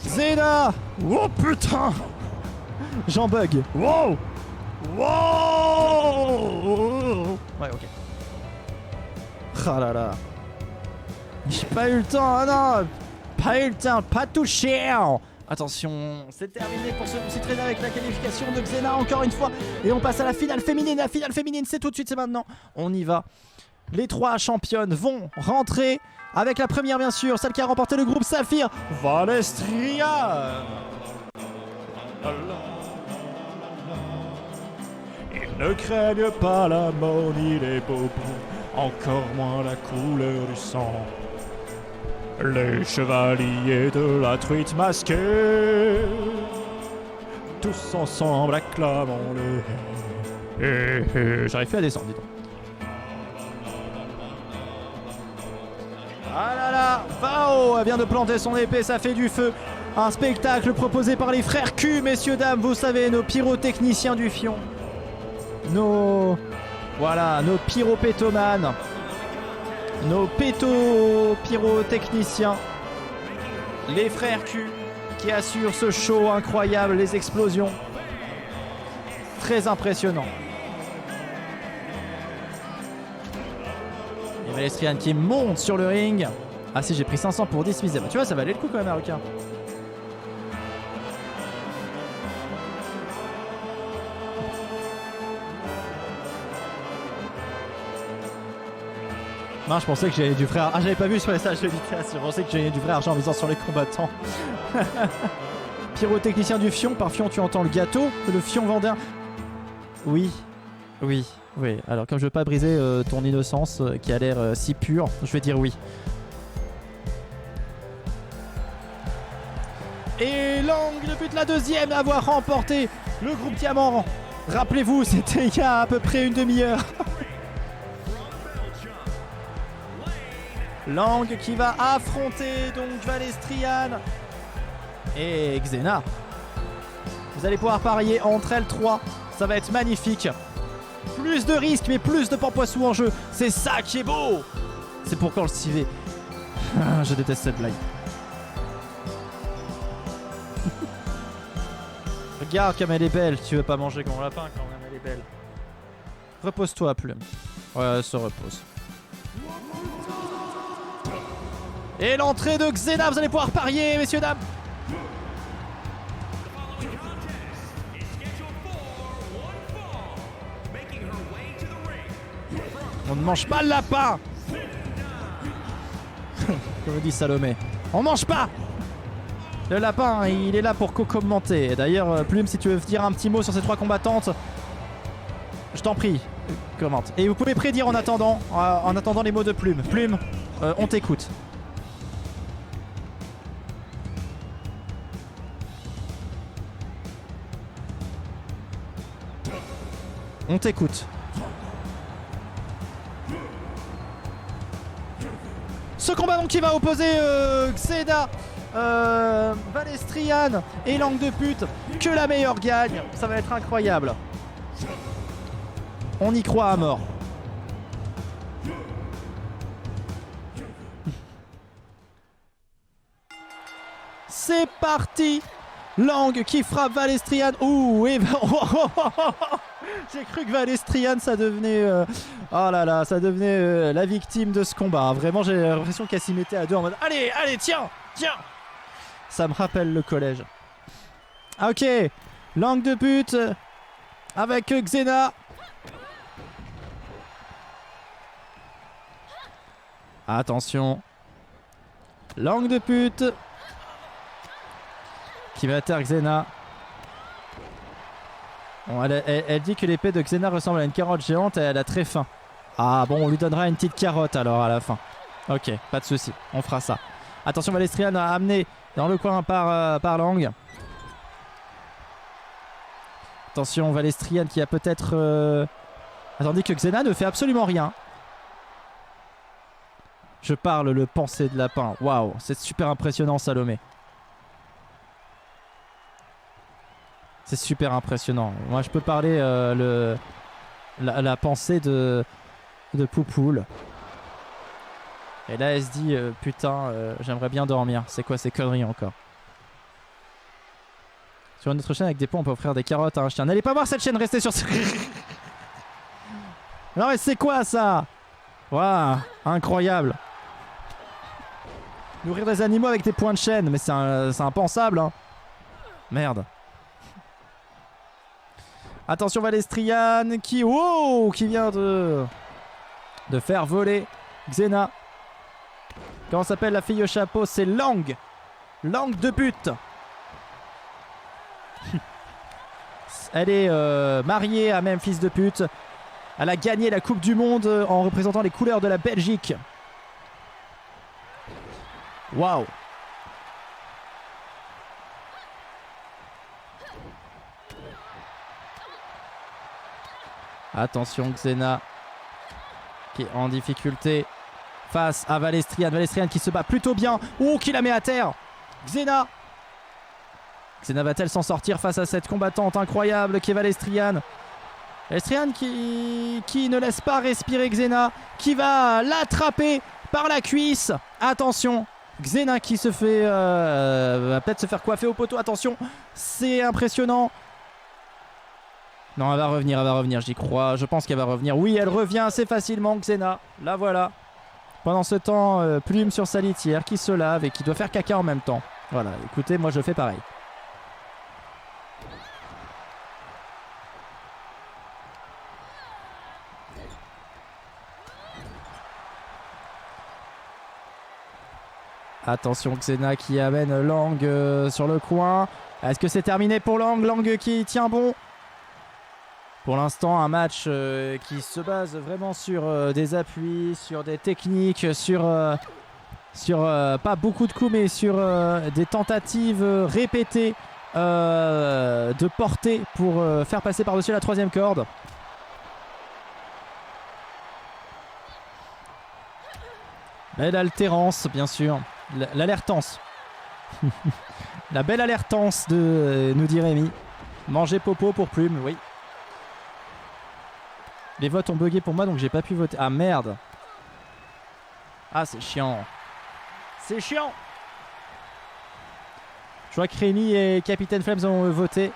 Xena. Oh putain. J'en bug. Wow. Wow. Ouais, ok. Ah là là. J'ai pas eu le temps, ah non. Pas eu le temps, pas touché. Attention, c'est terminé pour ce petit traîner avec la qualification de Xena encore une fois. Et on passe à la finale féminine. La finale féminine, c'est tout de suite, c'est maintenant. On y va. Les 3 championnes vont rentrer. Avec la première, bien sûr, celle qui a remporté le groupe Saphir, Valestrian. Ils ne craignent pas la mort ni les bobos, encore moins la couleur du sang. Les chevaliers de la truite masquée, tous ensemble acclamons-les. J'arrive plus à descendre, dis donc. Ah là là, Vao vient de planter son épée, ça fait du feu. Un spectacle proposé par les frères Q, messieurs, dames, vous savez, nos pyrotechniciens du fion. Nos pyropétomanes. Nos pyrotechniciens. Les frères Q qui assurent ce show incroyable, les explosions. Très impressionnant. Et Valestrian qui monte sur le ring. Ah si, j'ai pris 500 pour 10 mises. Tu vois, ça valait le coup quand même, Haruka. Non, je pensais que j'avais du vrai argent. Ah, j'avais pas vu sur les message de vitesse. Je pensais que j'avais du vrai argent en misant sur les combattants. Pyrotechnicien du fion. Par fion, tu entends le gâteau. Le fion vendeur. Oui. Oui. Oui. Alors, comme je veux pas briser ton innocence qui a l'air si pure, je vais dire oui. Et Lang, le but de la deuxième, d'avoir remporté le groupe Diamant. Rappelez-vous, c'était il y a à peu près une demi-heure. Lang qui va affronter donc Valestrian et Xena. Vous allez pouvoir parier entre elles 3. Ça va être magnifique. Plus de risques, mais plus de Pampoissou en jeu. C'est ça qui est beau. C'est pour quand le civet. Je déteste cette blague. Regarde comme elle est belle. Tu veux pas manger comme un lapin quand même, elle est belle. Repose-toi, Plume. Ouais, elle se repose. Et l'entrée de Xena, vous allez pouvoir parier, messieurs, dames. On ne mange pas le lapin. Comme dit Salomé. On mange pas. Le lapin, il est là pour commenter. D'ailleurs, Plume, si tu veux dire un petit mot sur ces 3 combattantes, je t'en prie, commente. Et vous pouvez prédire en attendant les mots de Plume. Plume, on t'écoute. On t'écoute. Ce combat donc qui va opposer Xena, Valestrian et Langue de pute. Que la meilleure gagne. Ça va être incroyable. On y croit à mort. C'est parti. Lang qui frappe Valestrian. Ouh, et j'ai cru que Valestrian ça devenait oh là là, ça devenait la victime de ce combat. Vraiment, j'ai l'impression qu'elle s'y mettait à deux en mode allez, allez, tiens. Ça me rappelle le collège. Ok, Langue de pute avec Xena. Attention. Langue de pute. Qui va taire Xena. Bon, elle dit que l'épée de Xena ressemble à une carotte géante et elle a très faim. Ah bon, on lui donnera une petite carotte alors à la fin. Ok, pas de souci, on fera ça. Attention, Valestriane a amené dans le coin par Lang. Attention, Valestriane qui a peut-être... Attendez que Xena ne fait absolument rien. Je parle le pensée de lapin. Waouh, c'est super impressionnant, Salomé. C'est super impressionnant. Moi, je peux parler la pensée de Poupoule. Et là, elle se dit putain, j'aimerais bien dormir. C'est quoi ces conneries encore? Sur une autre chaîne avec des points, on peut offrir des carottes à un chien. N'allez pas voir cette chaîne, restez sur... Non mais c'est quoi ça? Waouh, incroyable. Nourrir des animaux avec des points de chaîne, mais c'est impensable hein. Merde. Attention Valestriane qui vient de faire voler Xena. Comment s'appelle la fille au chapeau? C'est Lang. Lang de pute. Elle est mariée à même fils de pute. Elle a gagné la Coupe du Monde en représentant les couleurs de la Belgique. Waouh. Attention Xena qui est en difficulté face à Valestriane. Valestriane qui se bat plutôt bien. Qui la met à terre. Xena va-t-elle s'en sortir face à cette combattante incroyable qui est Valestriane? Valestriane qui ne laisse pas respirer Xena, qui va l'attraper par la cuisse. Attention, Xena qui se fait va peut-être se faire coiffer au poteau. Attention, c'est impressionnant. Non, elle va revenir, j'y crois. Je pense qu'elle va revenir. Oui, elle revient assez facilement, Xena. La voilà. Pendant ce temps, Plume sur sa litière qui se lave et qui doit faire caca en même temps. Voilà, écoutez, moi je fais pareil. Attention Xena qui amène Lang sur le coin. Est-ce que c'est terminé pour Lang? Lang qui tient bon. Pour l'instant, un match qui se base vraiment sur des appuis, sur des techniques, sur pas beaucoup de coups, mais sur des tentatives répétées de portée pour faire passer par-dessus la troisième corde. Belle altérance, bien sûr. L'alertance. La belle alertance nous dit Rémi. Manger popo pour Plume, oui. Les votes ont bugué pour moi donc j'ai pas pu voter. Ah merde. Ah c'est chiant. C'est chiant. Je vois que Rémi et Capitaine Flames ont voté.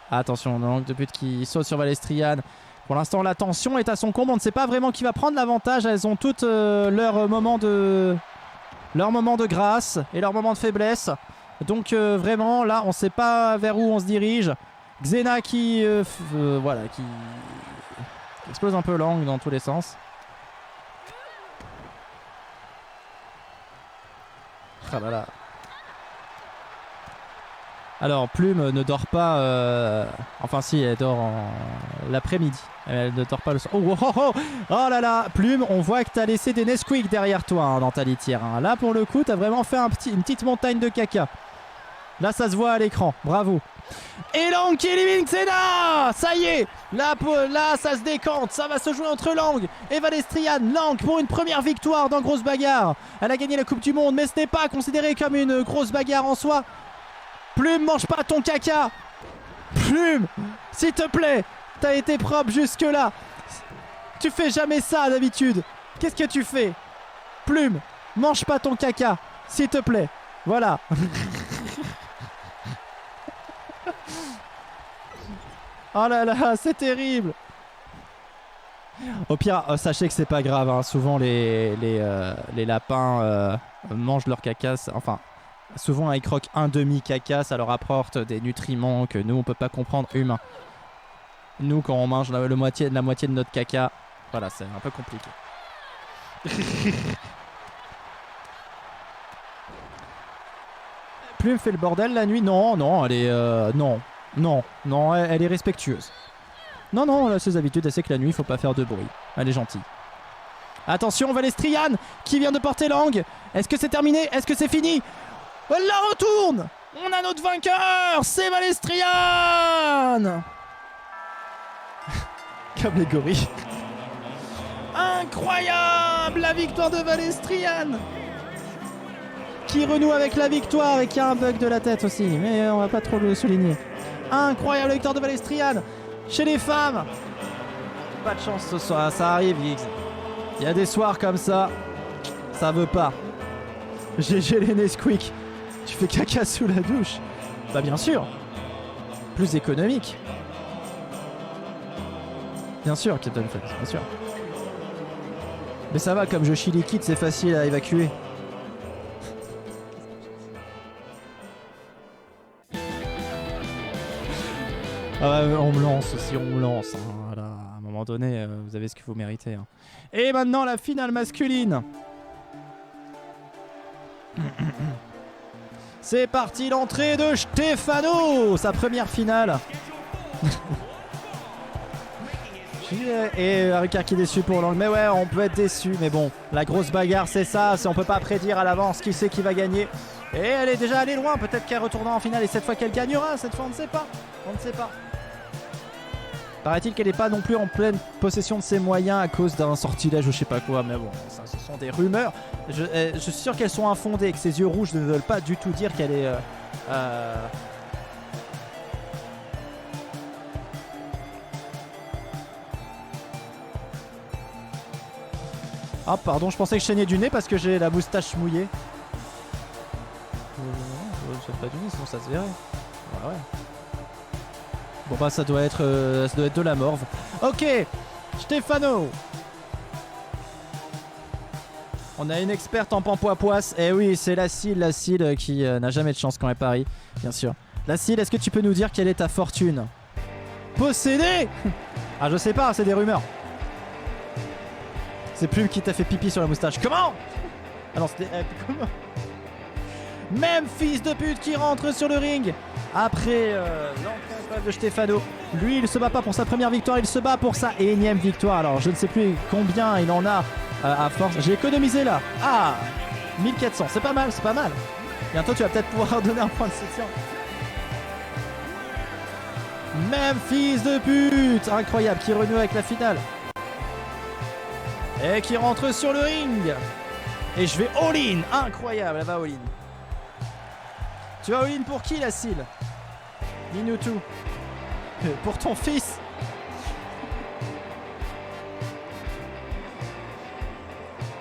Attention, Lang de pute qui saute sur Valestriane. Pour l'instant, la tension est à son comble. On ne sait pas vraiment qui va prendre l'avantage. Elles ont toutes leur moment de grâce et leur moment de faiblesse. Donc vraiment, là, on ne sait pas vers où on se dirige. Xena qui explose un peu Lang dans tous les sens. Ah là là. Alors Plume ne dort pas enfin si, elle dort l'après-midi. Elle ne dort pas le soir. Oh là là, Plume, on voit que t'as laissé des Nesquik derrière toi hein, dans ta litière hein. Là pour le coup t'as vraiment fait une petite montagne de caca. Là ça se voit à l'écran, bravo. Et Lang qui élimine Xena. Ça y est, là ça se décante. Ça va se jouer entre Lang et Valestriane. Lang pour une première victoire dans Grosse Bagarre. Elle a gagné la Coupe du Monde mais ce n'est pas considéré comme une grosse bagarre en soi. Plume, mange pas ton caca. Plume, s'il te plaît. T'as été propre jusque là. Tu fais jamais ça d'habitude. Qu'est-ce que tu fais? Plume, mange pas ton caca, s'il te plaît. Voilà. Oh là là, c'est terrible. Au pire, sachez que c'est pas grave hein. Souvent les lapins mangent leur caca. Enfin, souvent ils croquent un demi-caca. Ça leur apporte des nutriments que nous on peut pas comprendre humains. Nous quand on mange la moitié de notre caca, Voilà, c'est un peu compliqué. Plume fait le bordel la nuit. Non, non, elle est... Non, elle est respectueuse. Non, elle a ses habitudes, elle sait que la nuit, il faut pas faire de bruit. Elle est gentille. Attention, Valestrian qui vient de porter langue. Est-ce que c'est terminé? Est-ce que c'est fini? Elle la retourne. On a notre vainqueur. C'est Valestrian. Comme les gorilles. Incroyable, la victoire de Valestrian qui renoue avec la victoire et qui a un bug de la tête aussi. Mais on va pas trop le souligner. Incroyable victoire de Valestrian chez les femmes. Pas de chance ce soir, ça arrive Giggs. Il y a des soirs comme ça, ça veut pas. GG les Nesquik. Tu fais caca sous la douche? Bah bien sûr. Plus économique. Bien sûr, Captain Flex, bien sûr. Mais ça va, comme je chie liquide, c'est facile à évacuer. On me lance aussi, on me lance. Hein, voilà. À un moment donné, vous avez ce que vous méritez. Hein. Et maintenant, la finale masculine. C'est parti, l'entrée de Stefano, sa première finale. Et Ricard qui est déçu pour l'angle. Mais ouais, on peut être déçu. Mais bon, la grosse bagarre, c'est ça. On peut pas prédire à l'avance qui c'est qui va gagner. Et elle est déjà allée loin. Peut-être qu'elle retournera en finale. Et cette fois qu'elle gagnera. Cette fois, on ne sait pas. On ne sait pas. Paraît-il qu'elle n'est pas non plus en pleine possession de ses moyens à cause d'un sortilège ou je sais pas quoi. Mais bon, ça, ce sont des rumeurs. Je suis sûr qu'elles sont infondées. Que ses yeux rouges ne veulent pas du tout dire qu'elle est... Ah pardon, je pensais que je saignais du nez parce que j'ai la moustache mouillée. C'est pas du nez, sinon ça se verrait. Ouais. Bon bah ça doit être de la morve. Ok, Stefano. On a une experte en pampoipoisse. Eh oui, c'est Lacile qui n'a jamais de chance quand elle parie, bien sûr. Lacile, est-ce que tu peux nous dire quelle est ta fortune? Possédée? Ah je sais pas, c'est des rumeurs. C'est Plume qui t'a fait pipi sur la moustache. Comment? Ah non, c'était... comment? Même fils de pute qui rentre sur le ring après l'entrée de Stefano. Lui, il se bat pas pour sa première victoire, il se bat pour sa énième victoire. Alors, je ne sais plus combien il en a à force. J'ai économisé là. Ah, 1400, c'est pas mal, c'est pas mal. Bientôt, tu vas peut-être pouvoir donner un point de soutien. Même fils de pute, incroyable, qui renoue avec la finale. Et qui rentre sur le ring. Et je vais all-in. Incroyable, elle va all-in. Tu vas all-in pour qui, Lacile? Dis-nous tout. Pour ton fils.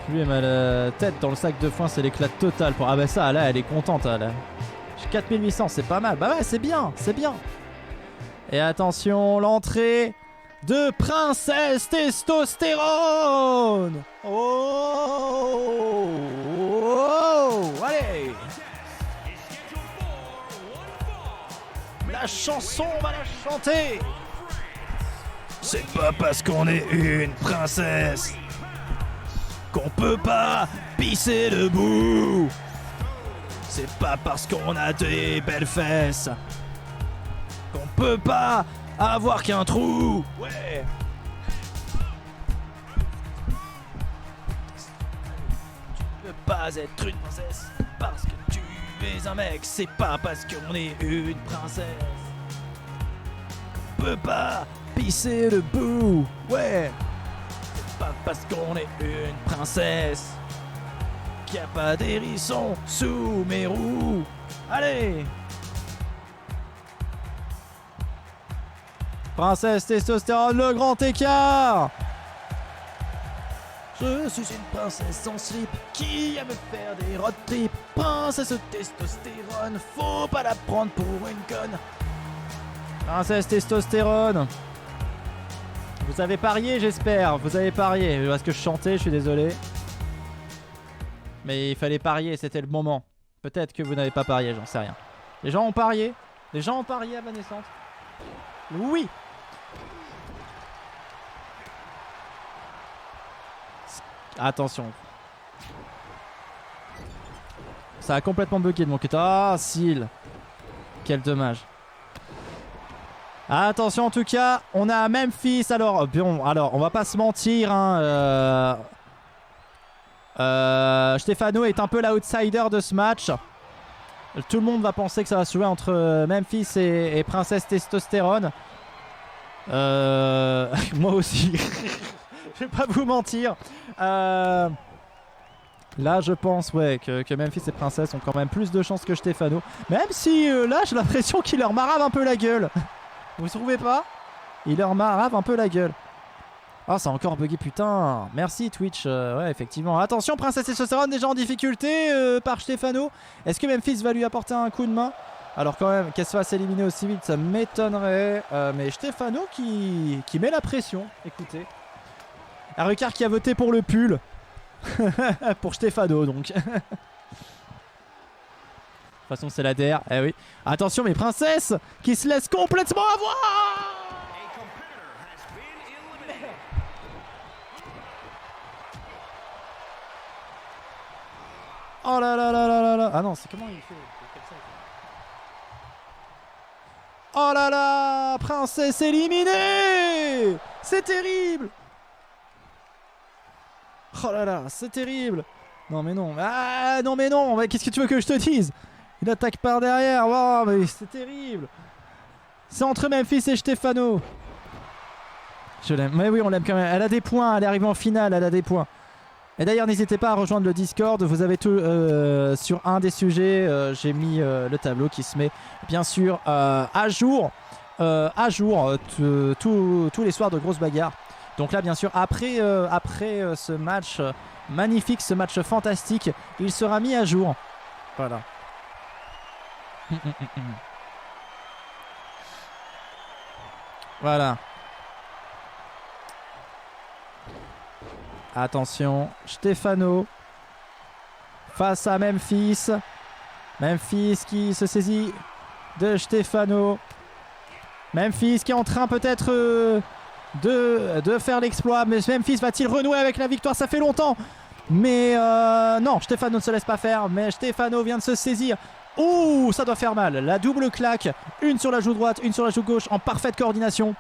Lui, elle m'a la tête dans le sac de foin, c'est l'éclat total. Ah bah ça, là, elle est contente. Là. J'ai 4800, c'est pas mal. Bah ouais, c'est bien, c'est bien. Et attention, l'entrée de Princesse Testostérone. Oh, allez. La chanson, on va la chanter. C'est pas parce qu'on est une princesse qu'on peut pas pisser debout. C'est pas parce qu'on a des belles fesses qu'on peut pas avoir qu'un trou. Ouais. Tu peux pas être une princesse parce que tu es un mec. C'est pas parce qu'on est une princesse qu'on peut pas pisser debout. Ouais. C'est pas parce qu'on est une princesse qu'il n'y a pas d'hérisson sous mes roues. Allez. Princesse Testostérone, le grand écart. Je suis une princesse en slip qui aime faire des road trips. Princesse Testostérone, faut pas la prendre pour une conne. Princesse Testostérone. Vous avez parié, j'espère. Vous avez parié. Parce que je chantais, je suis désolé. Mais il fallait parier, c'était le moment. Peut-être que vous n'avez pas parié, j'en sais rien. Les gens ont parié. Les gens ont parié à ma naissance. Oui. Attention. Ça a complètement bugué de mon côté. Ah, Seal. Quel dommage. Attention en tout cas, on a Memphis. Alors, bon, alors on va pas se mentir. Hein, Stefano est un peu l'outsider de ce match. Tout le monde va penser que ça va se jouer entre Memphis et Princesse Testostérone. Moi aussi. Je vais pas vous mentir. Là, je pense que Memphis et Princesse ont quand même plus de chances que Stefano. Même si là, j'ai l'impression qu'il leur marave un peu la gueule. Vous trouvez pas? Il leur marave un peu la gueule. Ah, ça a encore bugué, putain. Merci Twitch. Ouais, effectivement. Attention, Princesse Testostérone déjà en difficulté par Stefano. Est-ce que Memphis va lui apporter un coup de main? Alors quand même, qu'elle se fasse éliminer aussi vite, ça m'étonnerait. Mais Stefano qui met la pression. Écoutez. Harucar qui a voté pour le pull. Pour Stefano donc. De toute façon c'est la DR. Eh oui. Attention mais Princesse qui se laisse complètement avoir. Oh là là là là là là. Ah non, c'est comment il fait? Oh là là, Princesse éliminée. C'est terrible. Oh là là, c'est terrible. Non mais non. Ah non mais non. Qu'est-ce que tu veux que je te dise? Il attaque par derrière. Wow, mais c'est terrible. C'est entre Memphis et Stefano. Je l'aime. Mais oui, on l'aime quand même. Elle a des points. Elle est arrivée en finale. Elle a des points. Et d'ailleurs, n'hésitez pas à rejoindre le Discord. Vous avez tout sur un des sujets. J'ai mis le tableau qui se met bien sûr à jour. Tous les soirs de grosses bagarres. Donc là, bien sûr, après ce match magnifique, ce match fantastique, il sera mis à jour. Voilà. Voilà. Attention, Stefano face à Memphis. Memphis qui se saisit de Stefano. Memphis qui est en train peut-être de faire l'exploit. Mais Memphis va-t-il renouer avec la victoire? Ça fait longtemps. Mais non, Stefano ne se laisse pas faire. Mais Stefano vient de se saisir. Ouh, ça doit faire mal. La double claque. Une sur la joue droite, une sur la joue gauche en parfaite coordination.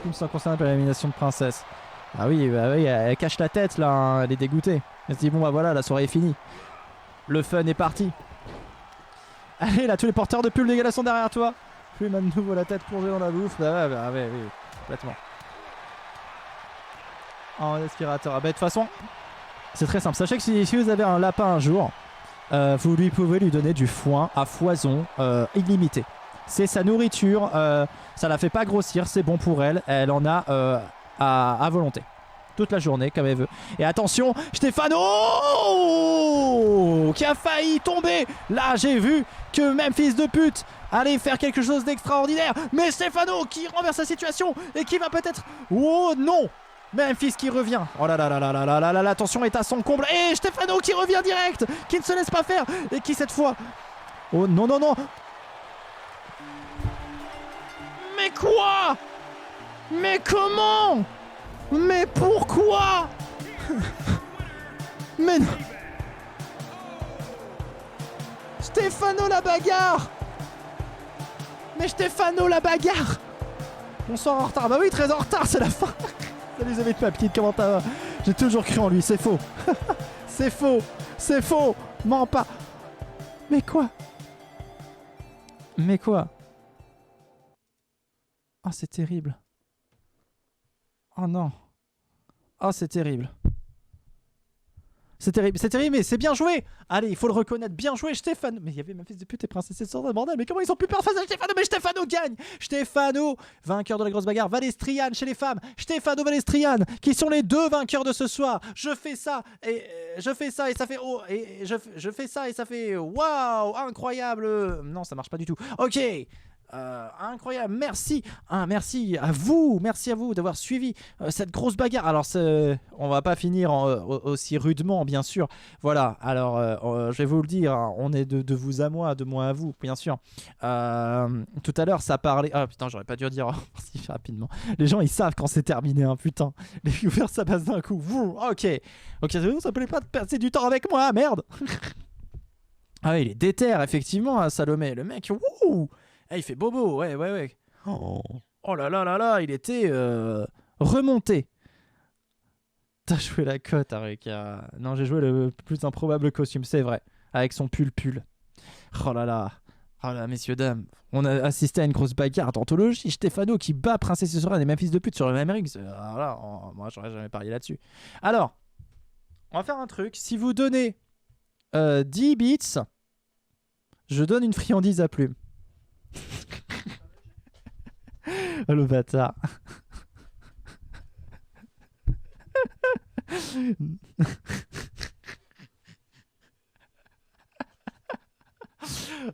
Il me semble concerné par l'élimination de Princesse. Ah oui, elle cache la tête là, hein, elle est dégoûtée. Elle se dit bon bah voilà, la soirée est finie. Le fun est parti. Allez là, tous les porteurs de pull de gala sont derrière toi. Plus de nouveau la tête plongée dans la bouffe. Bah ouais, oui, complètement. En aspirateur. Ah bah de toute façon, c'est très simple. Sachez que si vous avez un lapin un jour, vous pouvez lui donner du foin à foison illimité. C'est sa nourriture, ça la fait pas grossir, c'est bon pour elle. Elle en a à volonté. Toute la journée, comme elle veut. Et attention, Stefano qui a failli tomber. Là, j'ai vu que même fils de pute allait faire quelque chose d'extraordinaire. Mais Stefano qui renverse la situation et qui va peut-être... Oh non! Memphis qui revient. Oh là là là là là là là là, la tension est à son comble. Et Stefano qui revient direct, qui ne se laisse pas faire. Et qui cette fois... Oh non non non. Mais quoi? Mais comment? Mais pourquoi? Mais non. Stefano la bagarre. Mais Stefano la bagarre. On sort en retard. Bah oui, très en retard, c'est la fin. Salut les amis de ma petite, comment ça va? J'ai toujours cru en lui, c'est faux. C'est faux. C'est faux. Mens pas. Mais quoi? Mais quoi? Oh, c'est terrible. Oh non. Oh, c'est terrible. C'est terrible, mais c'est bien joué. Allez, il faut le reconnaître, bien joué, Stéphane. Mais il y avait même fils de pute et princesse et sort de bordel. Mais comment ils ont pu perdre face à Stefano? Mais Stefano gagne. Stefano, vainqueur de la grosse bagarre. Valestrian chez les femmes. Stefano, Valestrian, qui sont les deux vainqueurs de ce soir. Je fais ça et je fais ça et ça fait oh et je fais ça et ça fait waouh, incroyable. Non, ça marche pas du tout. Ok. Incroyable, merci. Merci à vous d'avoir suivi cette grosse bagarre. Alors, on va pas finir aussi rudement, bien sûr. Voilà, alors je vais vous le dire, hein, on est de vous à moi, de moi à vous, bien sûr. Tout à l'heure, ça parlait. Ah putain, j'aurais pas dû dire si rapidement. Les gens, ils savent quand c'est terminé, hein, putain. Les viewers, ça passe d'un coup. Ok, ça plaît pas de passer du temps avec moi, merde. Ah ouais, il est déter, effectivement, hein, Salomé. Le mec, wouh, il fait bobo, ouais. Oh là là là là, il était remonté. T'as joué la cote, Areka. Non, j'ai joué le plus improbable costume, c'est vrai. Avec son pull. Oh là là. Oh là, messieurs, dames. On a assisté à une grosse bagarre d'anthologie. Stéphano qui bat Princesse Sorane et même fils de pute sur le même ring. Alors là, moi, j'aurais jamais parié là-dessus. Alors, on va faire un truc. Si vous donnez 10 bits, je donne une friandise à Plume. Oh, le bâtard.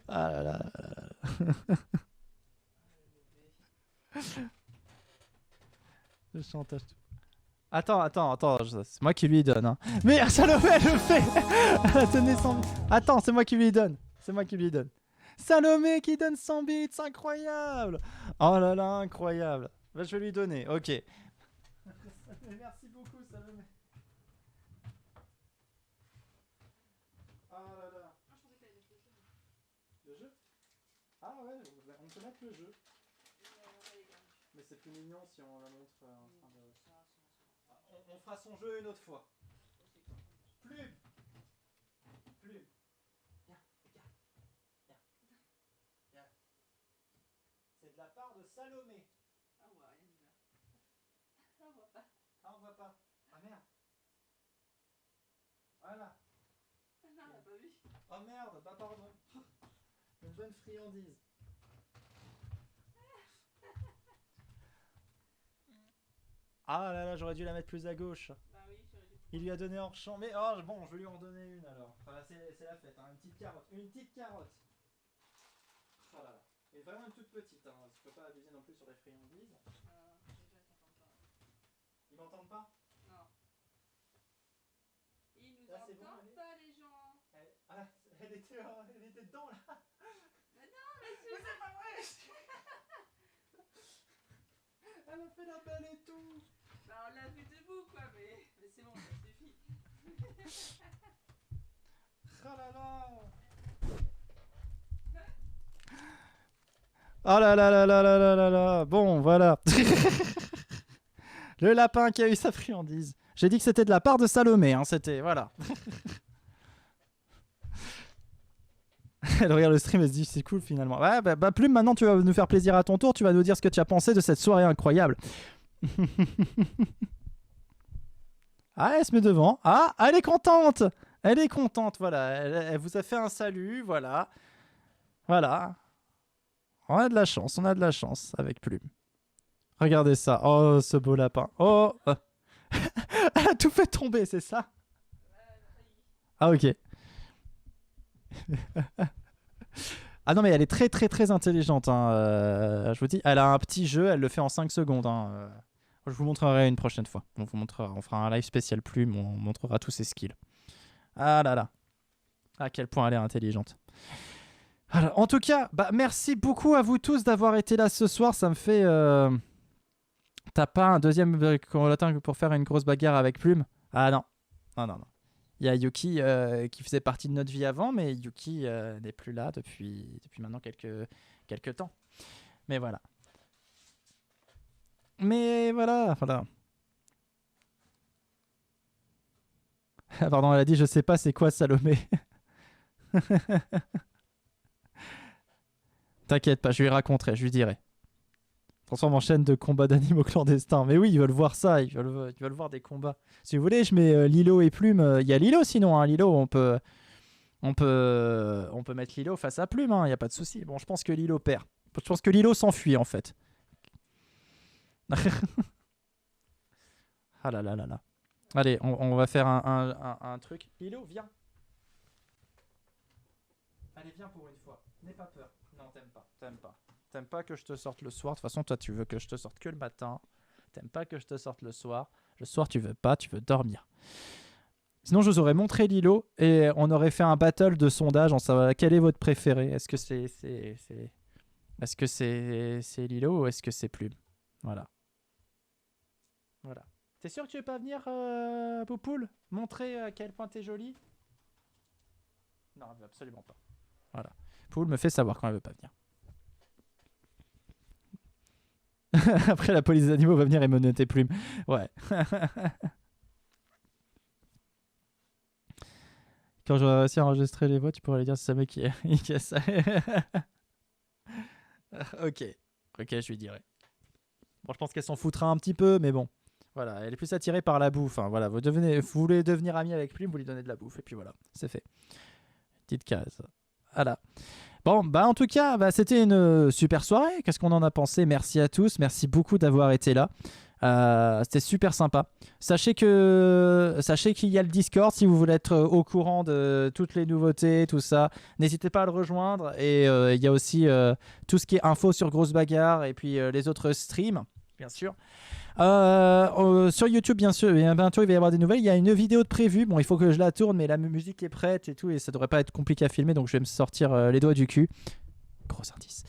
Ah là là. Le chantage. Attends, c'est moi qui lui donne. Hein. Mais Salomé, elle le fait. Tenez 100... Attends, c'est moi qui lui donne. Salomé qui donne 100 bits, incroyable. Oh là là, incroyable. Bah, je vais lui donner, ok. Merci beaucoup, Salomé. Oh là là. Le jeu? Ah ouais, on peut mettre le jeu. Mais c'est plus mignon si on la montre en train de... On fera son jeu une autre fois. Plume. Viens. C'est de la part de Salomé. Ah ouais, rien de là. Ah, on voit pas. Ah, on voit pas. Ah merde. Voilà. Ah non, on l'a pas vu. Oh merde, bah pardon. Une bonne friandise. Ah là là, j'aurais dû la mettre plus à gauche. Bah oui, j'aurais dû. Il lui a donné hors champ. Mais oh bon, je vais lui en donner une alors. Enfin, c'est la fête, hein. Une petite carotte. Oh là là. Et vraiment une toute petite, hein. Je peux pas abuser non plus sur les friandises. Déjà, ils t'entendent pas. Ils m'entendent pas? Non. Ils nous Là, c'est entendent bon, pas, les gens. Elle était dedans là. Mais non, mais Mais c'est pas vrai. Elle a fait la belle et tout. Bah, on l'a vu debout, quoi, mais c'est bon, ça suffit. Oh là là. Oh là là là là là là là là. Bon, voilà. Le lapin qui a eu sa friandise. J'ai dit que c'était de la part de Salomé, hein, c'était... Voilà. Elle regarde le stream et se dit c'est cool finalement. Ouais, bah Plume, maintenant tu vas nous faire plaisir à ton tour, tu vas nous dire ce que tu as pensé de cette soirée incroyable. Ah, elle se met devant. Ah, elle est contente. Voilà. Elle vous a fait un salut, voilà. Voilà. On a de la chance avec Plume. Regardez ça. Oh, ce beau lapin. Oh. Elle a tout fait tomber, c'est ça? Ah, ok. Ah non, mais elle est très très très intelligente, hein. Je vous dis, elle a un petit jeu, elle le fait en 5 secondes, hein. Je vous montrerai une prochaine fois. On fera un live spécial Plume, on montrera tous ses skills. Ah là là. À quel point elle est intelligente. Alors, en tout cas, bah, merci beaucoup à vous tous d'avoir été là ce soir. Ça me fait... T'as pas un deuxième latin pour faire une grosse bagarre avec Plume? Ah non. Non. Il y a Yuki qui faisait partie de notre vie avant, mais Yuki n'est plus là depuis maintenant quelques temps. Mais voilà. Ah, pardon, elle a dit je sais pas c'est quoi Salomé. T'inquiète pas, je lui raconterai, je lui dirai. Transforme en chaîne de combats d'animaux clandestins. Mais oui, ils veulent voir ça, ils veulent voir des combats. Si vous voulez, je mets Lilo et Plume. Il y a Lilo sinon, hein. Lilo, on peut mettre Lilo face à Plume, il n'y a pas de souci. Bon, je pense que Lilo perd. Je pense que Lilo s'enfuit en fait. Ah là là là là. Allez, on va faire un truc. Lilo, viens. Allez, viens pour une fois. N'aie pas peur. Non, t'aimes pas. T'aimes pas que je te sorte le soir. De toute façon, toi, tu veux que je te sorte que le matin. T'aimes pas que je te sorte le soir. Le soir, tu veux pas, tu veux dormir. Sinon, je vous aurais montré Lilo et on aurait fait un battle de sondage en savoir quel est votre préféré. Est-ce que c'est Lilo ou est-ce que c'est Plume? Voilà. Voilà. T'es sûr que tu veux pas venir, Poupoule, montrer à quel point t'es jolie? Non, elle veut absolument pas. Voilà. Poupoule me fait savoir quand elle veut pas venir. Après, la police des animaux va venir et me noter Plume. Ouais. Quand j'aurai réussi à enregistrer les voix, tu pourrais lui dire c'est ça mec qui a ça. Ok. Ok, je lui dirai. Bon, je pense qu'elle s'en foutra un petit peu, mais bon. Voilà, elle est plus attirée par la bouffe. Hein. Voilà, vous voulez devenir ami avec Plume, vous lui donnez de la bouffe. Et puis voilà, c'est fait. Petite case. Voilà. Bon, bah en tout cas, bah, c'était une super soirée. Qu'est-ce qu'on en a pensé? Merci à tous. Merci beaucoup d'avoir été là. C'était super sympa. Sachez qu'il y a le Discord si vous voulez être au courant de toutes les nouveautés, tout ça. N'hésitez pas à le rejoindre. Et il y a aussi tout ce qui est info sur Grosse Bagarre et puis les autres streams, bien sûr. Sur YouTube, bien sûr, bientôt il va y avoir des nouvelles. Il y a une vidéo de prévue. Bon, il faut que je la tourne, mais la musique est prête et tout, et ça devrait pas être compliqué à filmer, donc je vais me sortir les doigts du cul. Gros indice.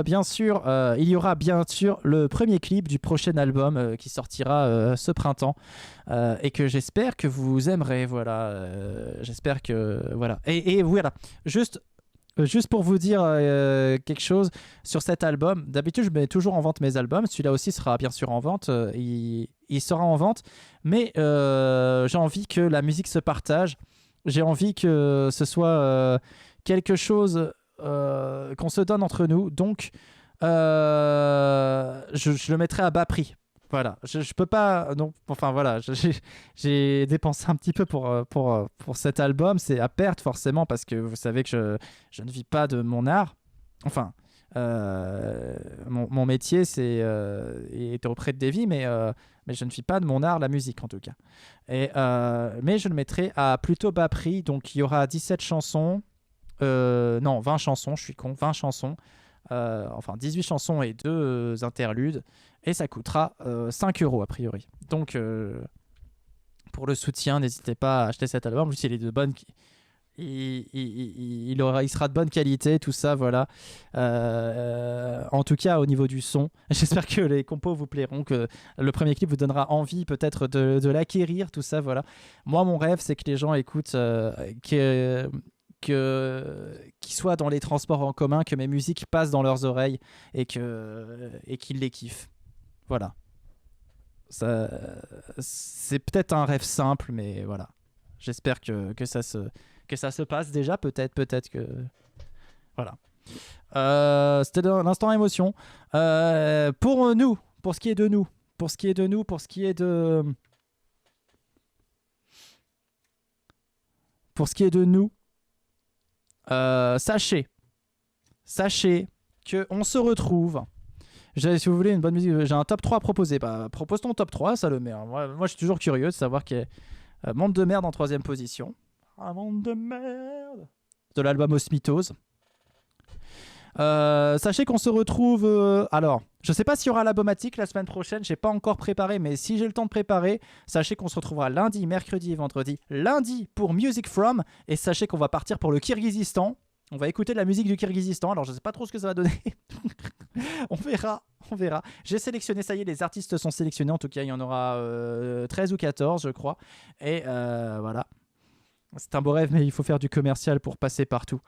Bien sûr, il y aura bien sûr le premier clip du prochain album qui sortira ce printemps et que j'espère que vous aimerez. Voilà, j'espère que voilà. Et voilà, juste pour vous dire quelque chose sur cet album. D'habitude, je mets toujours en vente mes albums. Celui-là aussi sera bien sûr en vente. Il sera en vente. Mais j'ai envie que la musique se partage. J'ai envie que ce soit quelque chose qu'on se donne entre nous. Donc, je le mettrai à bas prix. Voilà, je peux pas. Non, enfin voilà, j'ai dépensé un petit peu pour cet album. C'est à perte forcément parce que vous savez que je ne vis pas de mon art. Enfin, mon métier est auprès de Davy, mais je ne vis pas de mon art, la musique en tout cas. Mais je le mettrai à plutôt bas prix. Donc il y aura 17 chansons. Non, 20 chansons, je suis con, 20 chansons. Enfin 18 chansons et 2 interludes. Et ça coûtera 5 € a priori. Donc, pour le soutien, n'hésitez pas à acheter cet album. En plus, il est de bonne... il sera de bonne qualité, tout ça, voilà. En tout cas, au niveau du son, j'espère que les compos vous plairont, que le premier clip vous donnera envie peut-être de l'acquérir, tout ça, voilà. Moi, mon rêve, c'est que les gens écoutent... qu'ils soient dans les transports en commun, que mes musiques passent dans leurs oreilles et qu'ils les kiffent. Voilà. Ça, c'est peut-être un rêve simple, mais voilà. J'espère que ça se passe déjà, peut-être que... Voilà. C'était l'instant émotion. Pour nous, pour ce qui est de nous, sachez qu'on se retrouve. Si vous voulez une bonne musique, j'ai un top 3 à proposer. Bah, propose ton top 3, ça le met. Moi, je suis toujours curieux de savoir qui est Monde de merde en 3e position. Un monde de merde. De l'album Osmitose. Sachez qu'on se retrouve. Alors, je sais pas s'il y aura l'albumatique la semaine prochaine. J'ai pas encore préparé, mais si j'ai le temps de préparer, sachez qu'on se retrouvera lundi, mercredi et vendredi. Lundi pour Music From, et sachez qu'on va partir pour le Kirghizistan. On va écouter de la musique du Kirghizistan. Alors, je sais pas trop ce que ça va donner. On verra. J'ai sélectionné, ça y est, les artistes sont sélectionnés. En tout cas, il y en aura 13 ou 14, je crois. Et voilà. C'est un beau rêve, mais il faut faire du commercial pour passer partout.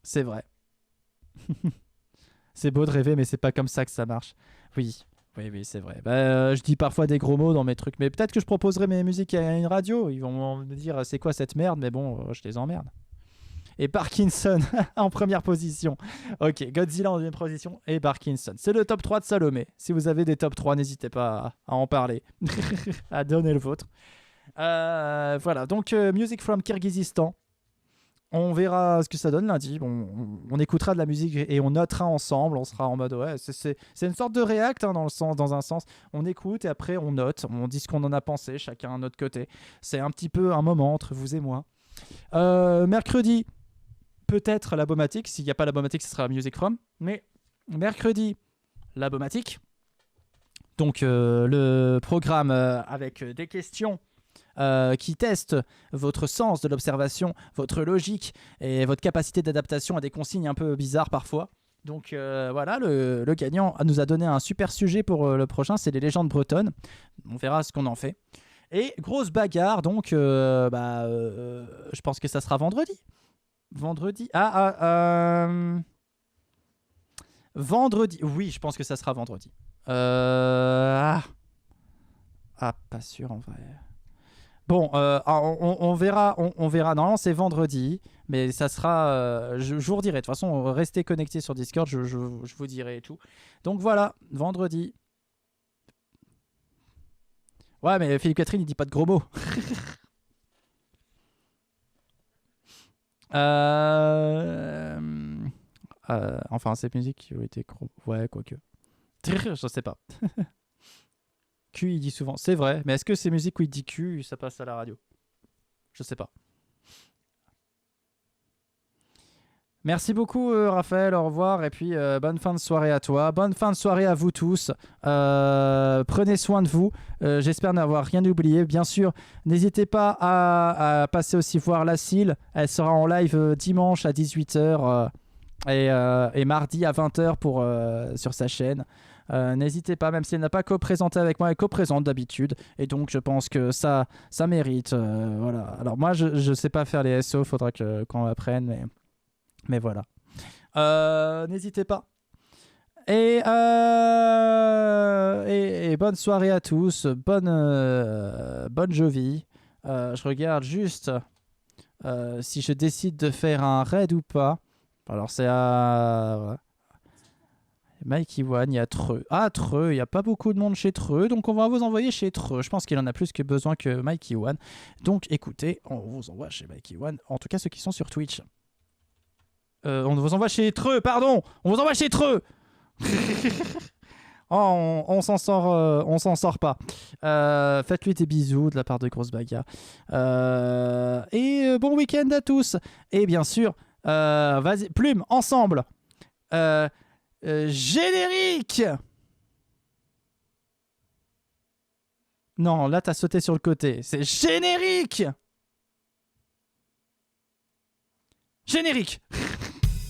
C'est vrai. C'est beau de rêver, mais c'est pas comme ça que ça marche. Oui, c'est vrai. Je dis parfois des gros mots dans mes trucs, mais peut-être que je proposerai mes musiques à une radio. Ils vont me dire c'est quoi cette merde, mais bon, je les emmerde. Et Parkinson en première position. Ok, Godzilla en 2e position et Parkinson. C'est le top 3 de Salomé. Si vous avez des top 3, n'hésitez pas à en parler. À donner le vôtre. Voilà, donc Music from Kirghizistan. On verra ce que ça donne lundi. On écoutera de la musique et on notera ensemble. On sera en mode ouais, c'est une sorte de react hein, dans un sens. On écoute et après on note. On dit ce qu'on en a pensé, chacun à notre côté. C'est un petit peu un moment entre vous et moi. Mercredi, peut-être la Bomatic. S'il n'y a pas la Bomatic, ce sera Music From. Mais mercredi, la Bomatic. Donc le programme avec des questions qui testent votre sens de l'observation, votre logique et votre capacité d'adaptation à des consignes un peu bizarres parfois. Donc voilà, le gagnant nous a donné un super sujet pour le prochain, c'est les légendes bretonnes. On verra ce qu'on en fait. Et grosse bagarre, donc je pense que ça sera vendredi. Vendredi, oui, je pense que ça sera vendredi. Pas sûr en vrai. Bon, on verra. On verra. Normalement, c'est vendredi, mais ça sera. Je vous redirai. De toute façon, restez connectés sur Discord. Je vous dirai et tout. Donc voilà, vendredi. Ouais, mais Philippe Catherine, il dit pas de gros mots. Enfin, ces musiques qui ont été gros. Ouais, quoique. Je sais pas. Q, il dit souvent. C'est vrai, mais est-ce que ces musiques où il dit Q, ça passe à la radio? Je sais pas. Merci beaucoup, Raphaël. Au revoir. Et puis, bonne fin de soirée à toi. Bonne fin de soirée à vous tous. Prenez soin de vous. J'espère n'avoir rien oublié. Bien sûr, n'hésitez pas à passer aussi voir la Cile. Elle sera en live dimanche à 18h et mardi à 20h sur sa chaîne. N'hésitez pas, même si elle n'a pas co-présenté avec moi, elle co-présente d'habitude, et donc je pense que ça mérite. Voilà. Alors moi, je sais pas faire les SO, faudra qu'on apprenne, mais voilà. N'hésitez pas. Et bonne soirée à tous, bonne Jovi. Je regarde juste si je décide de faire un raid ou pas. Alors c'est à... Mikey One, il y a Treux. Ah, Treux, il n'y a pas beaucoup de monde chez Treux, donc on va vous envoyer chez Treux. Je pense qu'il en a plus que besoin que Mikey One. Donc écoutez, on vous envoie chez Mikey One, en tout cas ceux qui sont sur Twitch. On vous envoie chez Treux, pardon. On vous envoie chez Treux. Oh, on s'en sort pas. Faites-lui des bisous de la part de Grosse Bagarre. Et bon week-end à tous. Et bien sûr, vas-y, Plume, ensemble. Générique. Non, là t'as sauté sur le côté. C'est générique. Générique.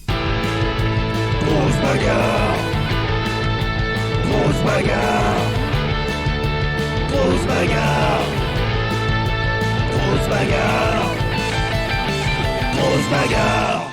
Grosse bagarre. Grosse bagarre. Grosse bagarre. Grosse bagarre. Grosse bagarre.